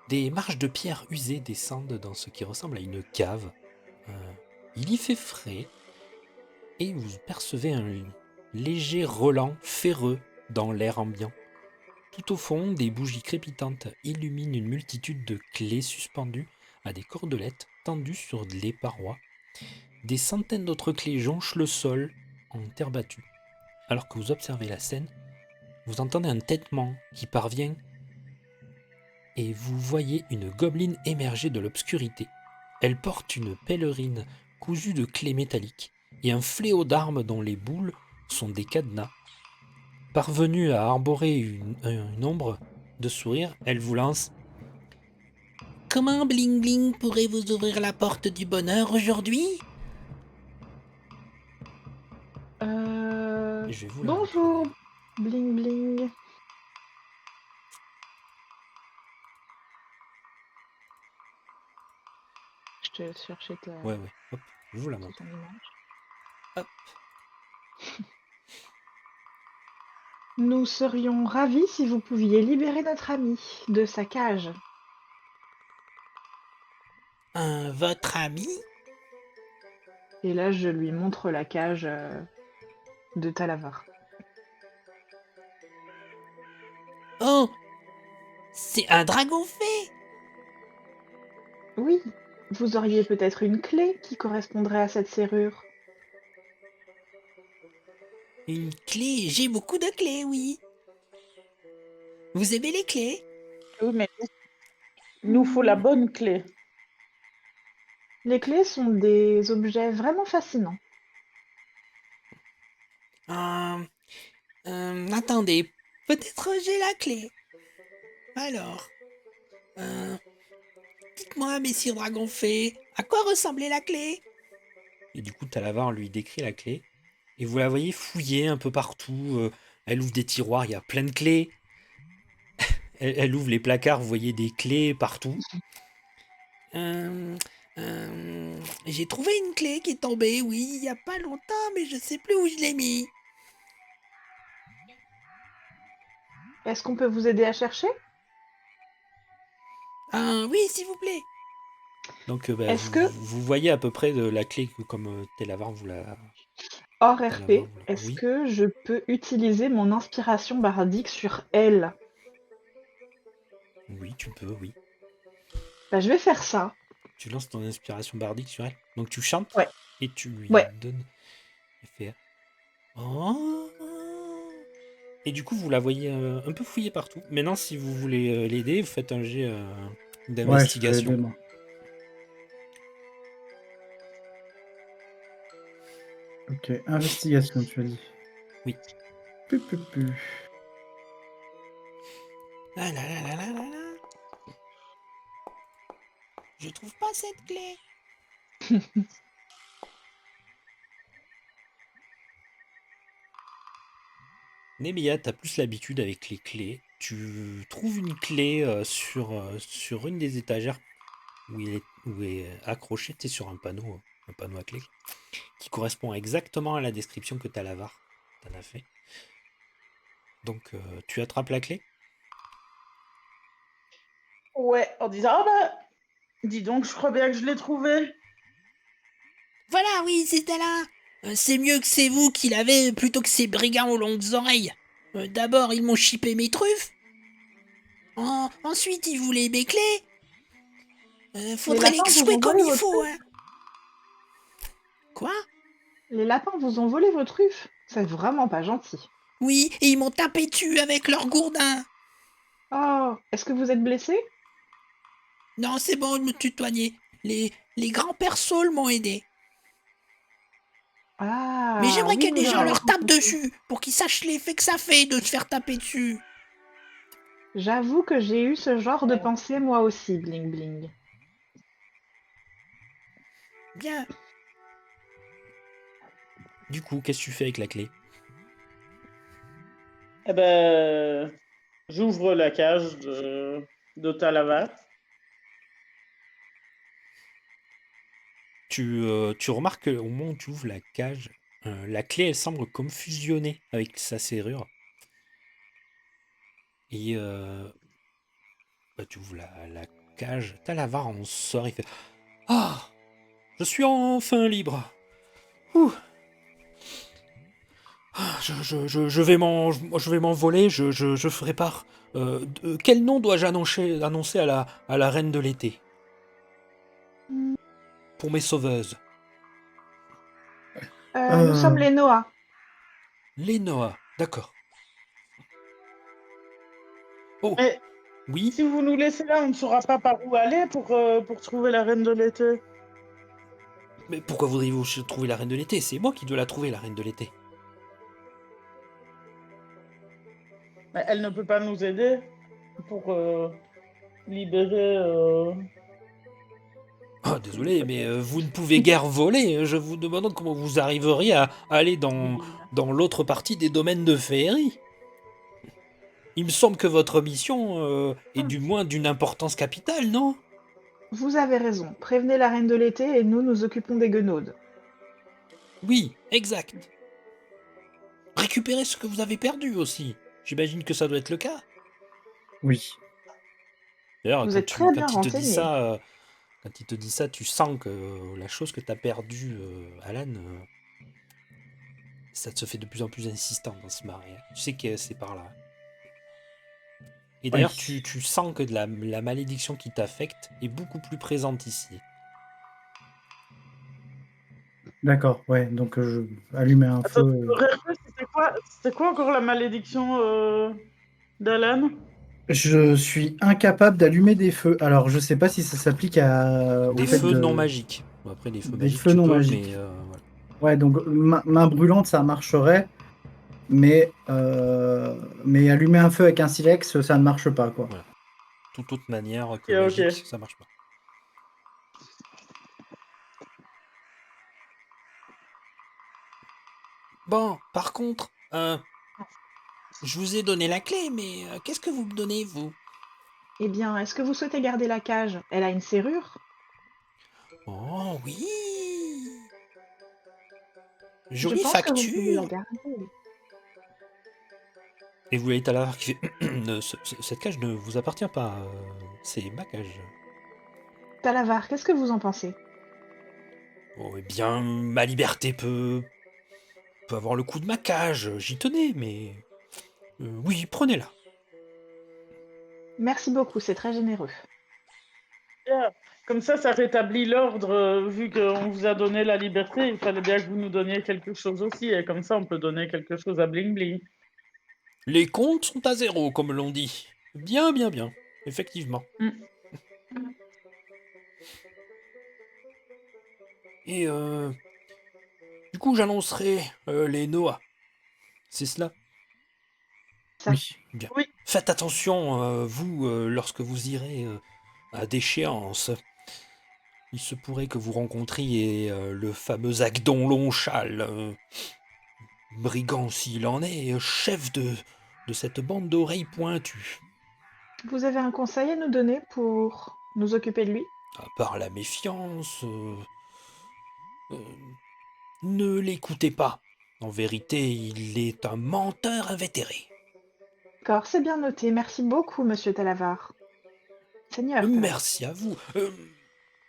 Des marches de pierre usées descendent dans ce qui ressemble à une cave. Il y fait frais et vous percevez un léger relent ferreux dans l'air ambiant. Tout au fond, des bougies crépitantes illuminent une multitude de clés suspendues à des cordelettes tendues sur les parois. Des centaines d'autres clés jonchent le sol en terre battue. Alors que vous observez la scène, vous entendez un têtement qui parvient et vous voyez une gobeline émerger de l'obscurité. Elle porte une pèlerine cousue de clés métalliques et un fléau d'armes dont les boules sont des cadenas. Parvenue à arborer une ombre de sourire, elle vous lance. Comment Bling Bling pourrait vous ouvrir la porte du bonheur aujourd'hui? Et je vais vous la montrer. Bonjour, bling bling. Je te laisse chercher Ouais, hop, je vous la montre. ton image. Hop. Nous serions ravis si vous pouviez libérer notre ami de sa cage. Votre ami? Et là, je lui montre la cage de Talavar. Oh, c'est un dragon fée. Oui, vous auriez peut-être une clé qui correspondrait à cette serrure. Une clé, j'ai beaucoup de clés, oui. Vous aimez les clés? Oui, mais il nous faut la bonne clé. Les clés sont des objets vraiment fascinants. Attendez, peut-être j'ai la clé. Alors, dites-moi, messire dragon fée, à quoi ressemblait la clé? Et du coup, Talavar lui décrit la clé. Et vous la voyez fouiller un peu partout. Elle ouvre des tiroirs, il y a plein de clés. Elle ouvre les placards, vous voyez des clés partout. J'ai trouvé une clé qui est tombée, oui, il y a pas longtemps, mais je sais plus où je l'ai mis. Est-ce qu'on peut vous aider à chercher? Oui, s'il vous plaît. Donc, Est-ce vous, que, vous voyez à peu près la clé comme Talavar vous la... hors Talavar RP, vous la... est-ce Oui, que je peux utiliser mon inspiration bardique sur elle? oui, tu peux, oui. Bah, je vais faire ça. Tu lances ton inspiration bardique sur elle. Donc tu chantes Ouais. et tu lui Ouais. donnes... Elle fait... Oh. Et du coup, vous la voyez un peu fouiller partout. Maintenant, si vous voulez l'aider, vous faites un jet Ouais, je peux d'investigation. l'aider, moi. Ok, investigation, tu as dit. Oui. Pu. Ah là là là là là là. Je trouve pas cette clé. Nemia, t'as plus l'habitude avec les clés. Tu trouves une clé sur une des étagères où est accrochée, tu sais, sur un panneau à clé, qui correspond exactement à la description que Talavar t'en a fait. Donc, tu attrapes la clé. Ouais, en disant ah bah, dis donc, je crois bien que je l'ai trouvé. Voilà, oui, c'était là. C'est mieux que c'est vous qui l'avez plutôt que ces brigands aux longues oreilles. D'abord, ils m'ont chippé mes truffes. Ensuite, ils voulaient mes clés. Les Faudrait les lapins vous jouer ont comme volé il vos faut, truffes? hein. Quoi? Les lapins vous ont volé vos truffes? C'est vraiment pas gentil. Oui, et ils m'ont tapé dessus avec leur gourdin. Oh, est-ce que vous êtes blessé? Non, c'est bon de me tutoyer. Les grands-pères saules m'ont aidé. Mais Ah, j'aimerais oui, que des vous en gens avez leur tapent compris. dessus pour qu'ils sachent l'effet que ça fait de se faire taper dessus. J'avoue que j'ai eu ce genre de pensée moi aussi, Bling Bling. Bien. Du coup, qu'est-ce que tu fais avec la clé? Eh ben, j'ouvre la cage de Talavar. Tu remarques qu'au moment où tu ouvres la cage, la clé, elle semble comme fusionnée avec sa serrure. Et tu ouvres la cage. Talavar en sort, il fait Ah, je suis enfin libre. Ouh. Ah, je vais m'envoler, je ferai part. Quel nom dois-je annoncer à la reine de l'été pour mes sauveuses? Nous sommes les Noah. Les Noah, d'accord. Oh, Mais oui, si vous nous laissez là, on ne saura pas par où aller pour trouver la reine de l'été. mais pourquoi voudriez-vous trouver la reine de l'été? C'est moi qui dois la trouver, la reine de l'été. Mais elle ne peut pas nous aider pour libérer. Oh, désolé, mais vous ne pouvez guère voler. Je vous demande comment vous arriveriez à aller dans l'autre partie des domaines de féerie. Il me semble que votre mission est du moins d'une importance capitale, non? Vous avez raison. Prévenez la reine de l'été et nous nous occupons des guenaudes. Oui, exact. Récupérez ce que vous avez perdu aussi. J'imagine que ça doit être le cas. Oui. D'ailleurs, Vous quand êtes très bien il te dit renseigné. ça, quand il te dit ça, tu sens que la chose que tu as perdue, Alan, ça te fait de plus en plus insistant dans ce marais. Tu sais que c'est par là. Et d'ailleurs, Oui. tu sens que la malédiction qui t'affecte est beaucoup plus présente ici. D'accord, ouais. Donc je allumais un Attends, feu. c'était quoi encore la malédiction d'Alan? Je suis incapable d'allumer des feux. Alors, je sais pas si ça s'applique au Des fait feux non de magiques. Bon, après, des feux des magiques, feux tu non peux, magiques. mais voilà. Ouais, donc main brûlante, ça marcherait, mais allumer un feu avec un silex, ça ne marche pas, quoi. Voilà. Toute autre manière que Ok, magique, ok. ça marche pas. Bon, par contre, je vous ai donné la clé, mais qu'est-ce que vous me donnez, vous? Eh bien, est-ce que vous souhaitez garder la cage? Elle a une serrure? Oh oui! Je Jolie pense que vous pouvez la facture! garder. Et vous voyez Talar qui fait cette cage ne vous appartient pas, c'est ma cage. Talavar, qu'est-ce que vous en pensez? Oh, eh bien, ma liberté peut avoir le coup de ma cage, j'y tenais, mais. Oui, prenez-la. Merci beaucoup, c'est très généreux. Bien. Comme ça rétablit l'ordre, vu qu'on vous a donné la liberté, il fallait bien que vous nous donniez quelque chose aussi, et comme ça on peut donner quelque chose à Bling Bling. Les comptes sont à zéro, comme l'on dit. Bien, bien, bien. Effectivement. Mm. Et du coup, j'annoncerai les Noah. C'est cela? Ça, Oui. Bien. Oui. Faites attention, vous, lorsque vous irez à d'échéance. Il se pourrait que vous rencontriez le fameux Agdon Longchal, brigand s'il en est, chef de cette bande d'oreilles pointues. vous avez un conseil à nous donner pour nous occuper de lui? À part la méfiance, euh, ne l'écoutez pas. En vérité, il est un menteur invétéré. D'accord, c'est bien noté. Merci beaucoup, monsieur Talavar. Seigneur Talavar. Merci à vous.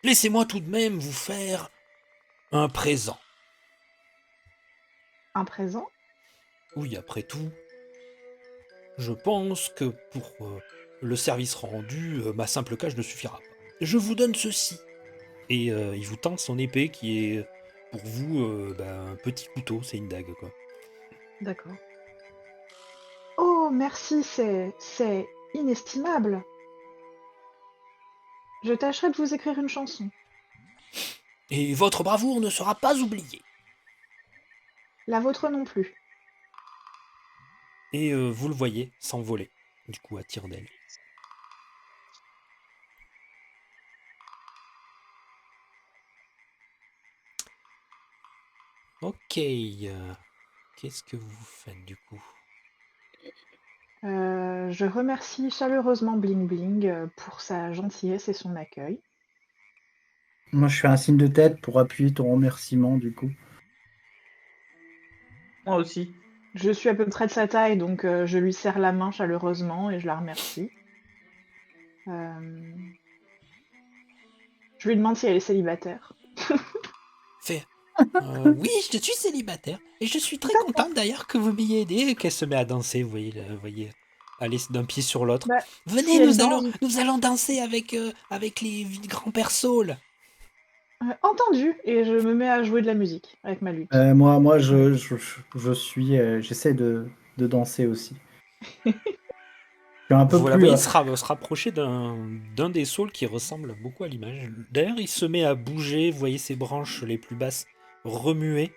Laissez-moi tout de même vous faire un présent. Un présent? Oui, après tout, je pense que pour le service rendu, ma simple cage ne suffira pas. Je vous donne ceci. Et il vous tend son épée qui est pour vous un petit couteau, c'est une dague quoi. D'accord. Oh, merci, c'est inestimable. Je tâcherai de vous écrire une chanson. Et votre bravoure ne sera pas oubliée. La vôtre non plus. Et vous le voyez s'envoler, du coup à tire d'aile. Ok, qu'est-ce que vous faites du coup? Je remercie chaleureusement Bling Bling pour sa gentillesse et son accueil. Moi, je fais un signe de tête pour appuyer ton remerciement, du coup. Moi aussi. Je suis à peu près de sa taille, donc je lui serre la main chaleureusement et je la remercie. Je lui demande si elle est célibataire. Fait. Oui, je suis célibataire. Et je suis très contente d'ailleurs que vous m'ayez aidé et qu'elle se met à danser, vous voyez aller d'un pied sur l'autre. Bah, si Venez, elle danse, nous allons danser avec les grands persos là. entendu, et je me mets à jouer de la musique avec ma lutte. Moi, je suis, j'essaie de danser aussi. Je suis un peu Vous la plus. voyez se rapprocher d'un des saules qui ressemble beaucoup à l'image. D'ailleurs, il se met à bouger, vous voyez ses branches les plus basses remuer.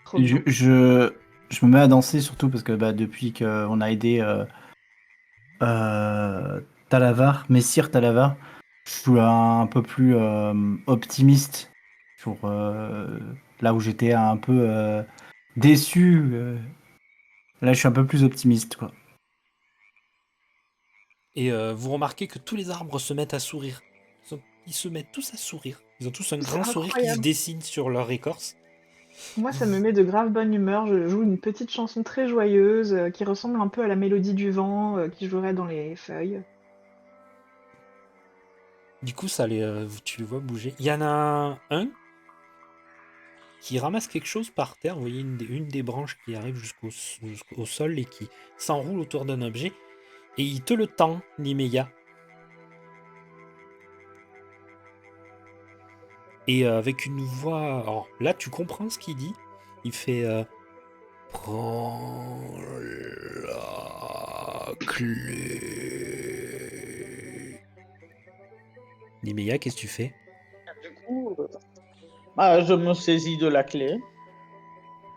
Trop bien. Je me mets à danser surtout parce que depuis qu'on a aidé Talavar, Messire Talavar, je suis un peu plus optimiste sur là où j'étais un peu déçu. Là, je suis un peu plus optimiste, quoi. Et vous remarquez que tous les arbres se mettent à sourire. Ils se mettent tous à sourire. Ils ont tous un C'est grand sourire qui se incroyable. dessine sur leur écorce. Moi, ça me met de grave bonne humeur. Je joue une petite chanson très joyeuse qui ressemble un peu à la mélodie du vent qui jouerait dans les feuilles. Du coup, tu le vois bouger. Il y en a un qui ramasse quelque chose par terre. Vous voyez une des branches qui arrive jusqu'au sol et qui s'enroule autour d'un objet. Et il te le tend, Niméga. Et avec une voix... Alors là, tu comprends ce qu'il dit. Il fait... Prends la clé. Niméga, qu'est-ce que tu fais? Du coup, je me saisis de la clé.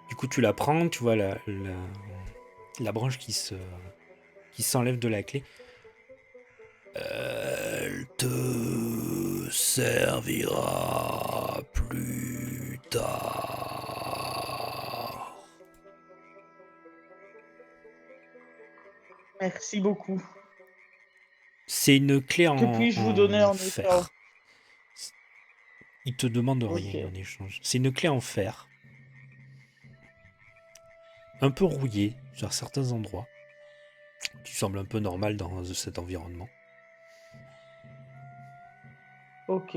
Du coup, tu la prends, tu vois la branche qui s'enlève de la clé. Elle te servira plus tard. Merci beaucoup. C'est une clé Que puis-je vous donner en fer. échange? Il te demande rien Ok. en échange. C'est une clé en fer. Un peu rouillée sur certains endroits. Qui semble un peu normal dans cet environnement. Ok.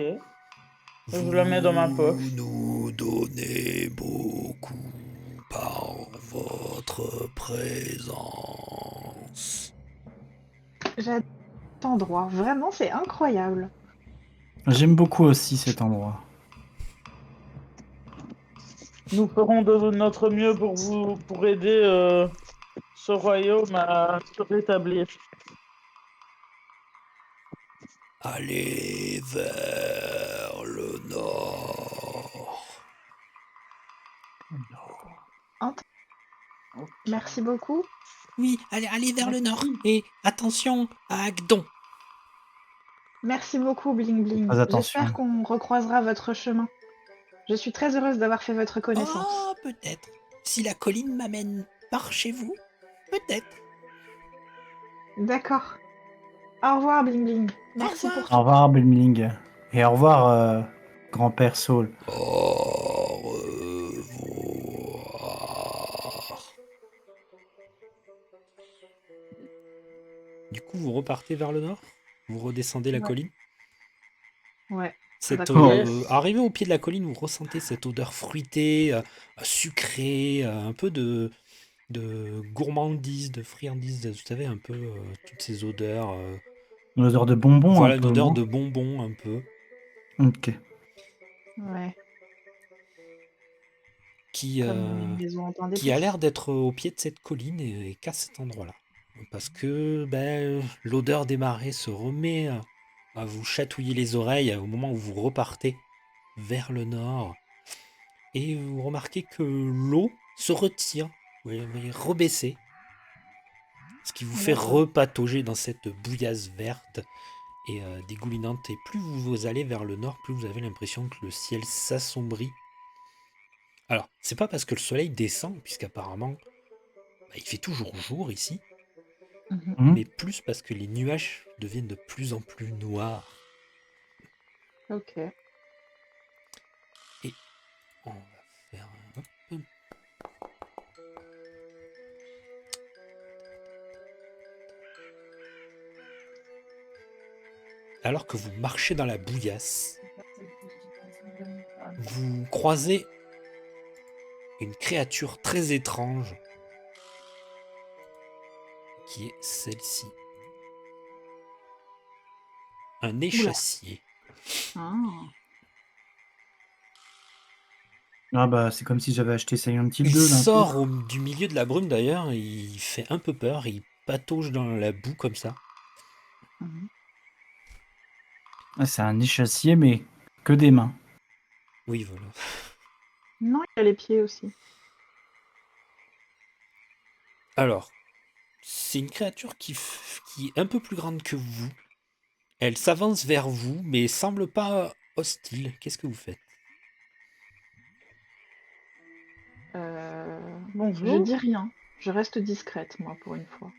Je la mets dans ma poche. Vous nous donnez beaucoup par votre présence. J'adore cet endroit. Vraiment, c'est incroyable. J'aime beaucoup aussi cet endroit. Nous ferons de notre mieux pour aider ce royaume à se rétablir. Allez vers le nord. Merci beaucoup. Oui, allez vers le nord. Et attention à Agdon. Merci beaucoup, Bling Bling. Fais attention. J'espère qu'on recroisera votre chemin. Je suis très heureuse d'avoir fait votre connaissance. Oh, peut-être. Si la colline m'amène par chez vous, peut-être. D'accord. Au revoir, Bling Bling. Merci revoir. pour tout. Au revoir, Belmling. Et au revoir, grand-père Saul. Au revoir. Du coup, vous repartez vers le nord? Vous redescendez la Ouais. colline? Ouais. D'accord. Arrivé au pied de la colline, vous ressentez cette odeur fruitée, sucrée, un peu de gourmandise, de friandise, vous savez, un peu toutes ces odeurs. Une odeur de bonbons Voilà, un une peu, odeur non? de bonbons un peu, Ok. Ouais. qui, Comme une maison en pain qui d'épices. a l'air d'être au pied de cette colline et qu'à cet endroit-là. Parce que l'odeur des marais se remet à vous chatouiller les oreilles au moment où vous repartez vers le nord. Et vous remarquez que l'eau se retire, vous voyez rebaisser, ce qui vous fait D'accord. repatauger dans cette bouillasse verte et dégoulinante. Et plus vous allez vers le nord, plus vous avez l'impression que le ciel s'assombrit. Alors, c'est pas parce que le soleil descend, puisqu'apparemment, il fait toujours jour ici, Mhm. mais plus parce que les nuages deviennent de plus en plus noirs. Ok. On va faire un... hop. Alors que vous marchez dans la bouillasse, vous croisez une créature très étrange qui est celle-ci. Un échassier. Ah. Ah bah, c'est comme si j'avais acheté Silent Hill Il 2 d'un coup. sort du milieu de la brume d'ailleurs, il fait un peu peur, il patauge dans la boue comme ça. Mhm. Ah, c'est un échassier, mais que des mains. Oui, voilà. Non, il a les pieds aussi. Alors, c'est une créature qui est un peu plus grande que vous. Elle s'avance vers vous, mais semble pas hostile. Qu'est-ce que vous faites? Je Bonjour. dis rien. Je reste discrète, moi, pour une fois.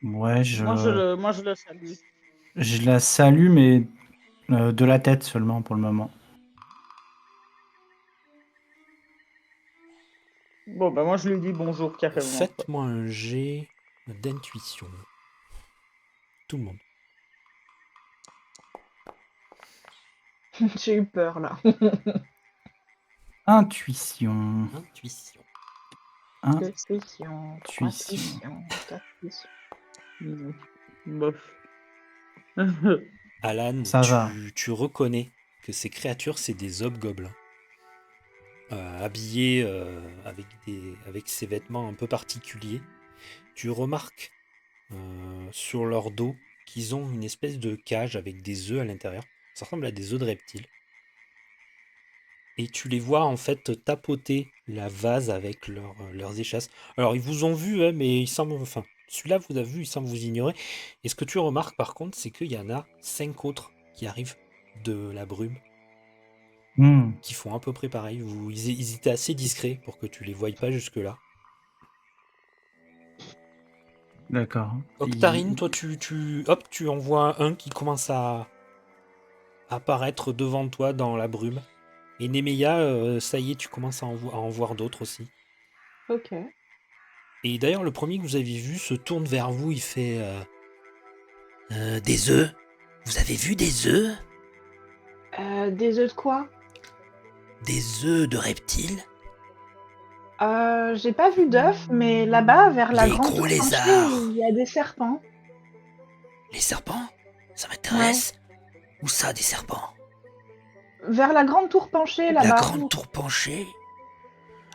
Ouais, Moi, je le salue. je la salue, mais de la tête seulement pour le moment. Bon, bah moi je lui dis bonjour carrément. Faites-moi un jet d'intuition. Tout le monde. J'ai eu peur là. Intuition. Intuition. Intuition, Intuition. intuition. Bof. Alan, Ça va. tu reconnais que ces créatures, c'est des hobgoblins. Habillés avec ces vêtements un peu particuliers. Tu remarques sur leur dos qu'ils ont une espèce de cage avec des œufs à l'intérieur. Ça ressemble à des œufs de reptiles. Et tu les vois en fait tapoter la vase avec leurs échasses. Alors ils vous ont vu, hein, mais ils semblent, enfin, celui-là vous a vu, il semble vous ignorer. Et ce que tu remarques par contre, c'est qu'il y en a 5 autres qui arrivent de la brume, Hmm, qui font à peu près pareil. Ils étaient assez discrets pour que tu les voyes pas jusque-là. D'accord. Octarine, toi tu en vois un qui commence à apparaître devant toi dans la brume. Et Nemeya, ça y est, tu commences à en voir d'autres aussi. Ok. Et d'ailleurs, le premier que vous avez vu se tourne vers vous, il fait des œufs. Vous avez vu des œufs? Des œufs de quoi? Des œufs de reptiles? J'ai pas vu d'œufs, mais là-bas, vers la Les grande gros tour penchée, lézards. il y a des serpents. Les serpents? Ça m'intéresse. Où ça, des serpents? Vers la grande tour penchée, La là-bas. grande tour penchée?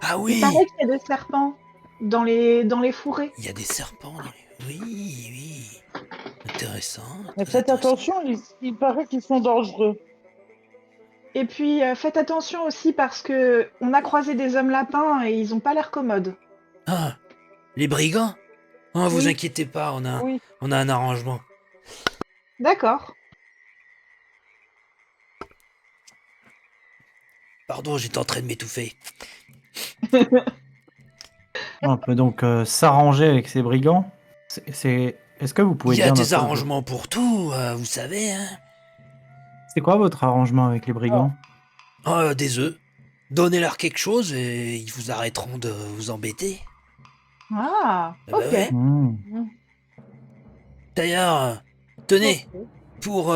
Ah Il oui! paraît qu'il y a des serpents dans les fourrés. Il y a des serpents dans les... Oui, oui. Intéressant. Mais Très faites intéressant. attention, il paraît qu'ils sont dangereux. Et puis, faites attention aussi parce que on a croisé des hommes lapins et ils ont pas l'air commodes. Ah, les brigands? Oh, vous Oui. inquiétez pas, Oui. on a un arrangement. D'accord. Pardon, j'étais en train de m'étouffer. On peut donc s'arranger avec ces brigands. Est-ce que vous Il pouvez y a dire des arrangements pour tout, vous savez, hein. C'est quoi votre arrangement avec les brigands? Oh, des œufs. Donnez-leur quelque chose et ils vous arrêteront de vous embêter. Ah, Ah bah ok. ouais. Hmm. D'ailleurs, tenez, pour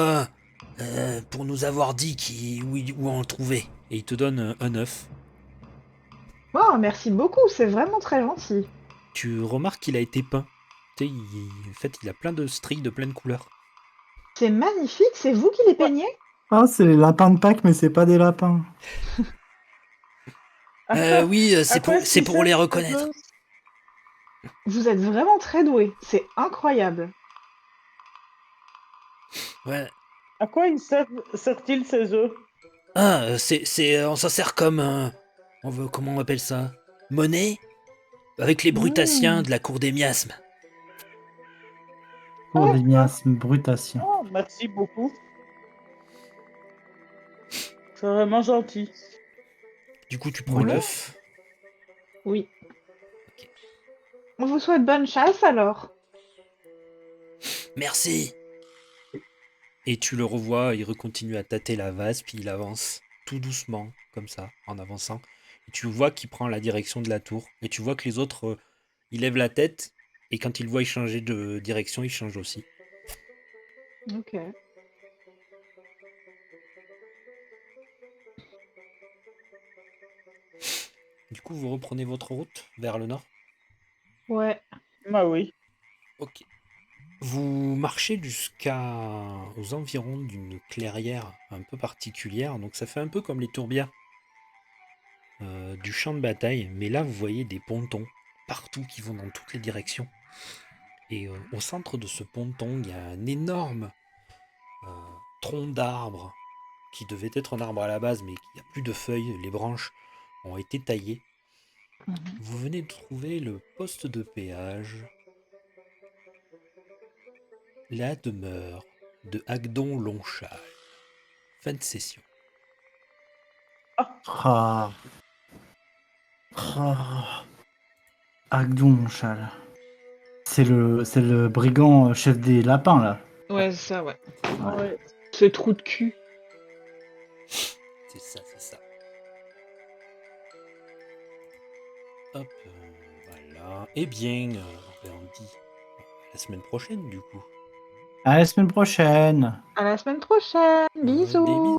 nous avoir dit où en trouver. Et il te donne un œuf. Oh, merci beaucoup, c'est vraiment très gentil. Tu remarques qu'il a été peint. Tu sais, en fait, il a plein de stries de plein de couleurs. C'est magnifique, c'est vous qui les peignez? Ah, c'est les lapins de Pâques, mais c'est pas des lapins. Oui, À quoi est-ce c'est qu'ils pour les servent, reconnaître. ces œufs Vous êtes vraiment très doués, c'est incroyable. Ouais. À quoi ils servent-ils ces œufs? Ah, on s'en sert comme comment on appelle ça? Monnaie? Avec les brutassiens de la cour des miasmes. Pour des miasmes brutassiens. Oh, merci beaucoup. C'est vraiment gentil. Du coup, tu prends Oui. l'œuf. Oui. Ok. On vous souhaite bonne chasse alors. Merci. Et tu le revois, il recontinue à tâter la vase, puis il avance tout doucement, comme ça, en avançant. Et tu vois qu'il prend la direction de la tour. Et tu vois que les autres, ils lèvent la tête, et quand ils voient changer de direction, ils changent aussi. Ok. Du coup, vous reprenez votre route vers le nord. Ouais. Bah oui. Ok. Vous marchez aux environs d'une clairière un peu particulière, donc ça fait un peu comme les tourbières du champ de bataille, mais là vous voyez des pontons partout qui vont dans toutes les directions. Et au centre de ce ponton, il y a un énorme tronc d'arbre qui devait être un arbre à la base, mais qui n'a plus de feuilles, les branches ont été taillées. Mhm. Vous venez de trouver le poste de péage, la demeure de Agdon Longchal. Fin de session. Ah. Ah. Agdon, mon chal. C'est le brigand chef des lapins, là. Ouais, c'est ça, ouais. Ouais. Ce trou de cul. C'est ça, c'est ça. Hop, voilà. Eh bien, on dit à la semaine prochaine, du coup. À la semaine prochaine. À la semaine prochaine. Des Bisous. bisous.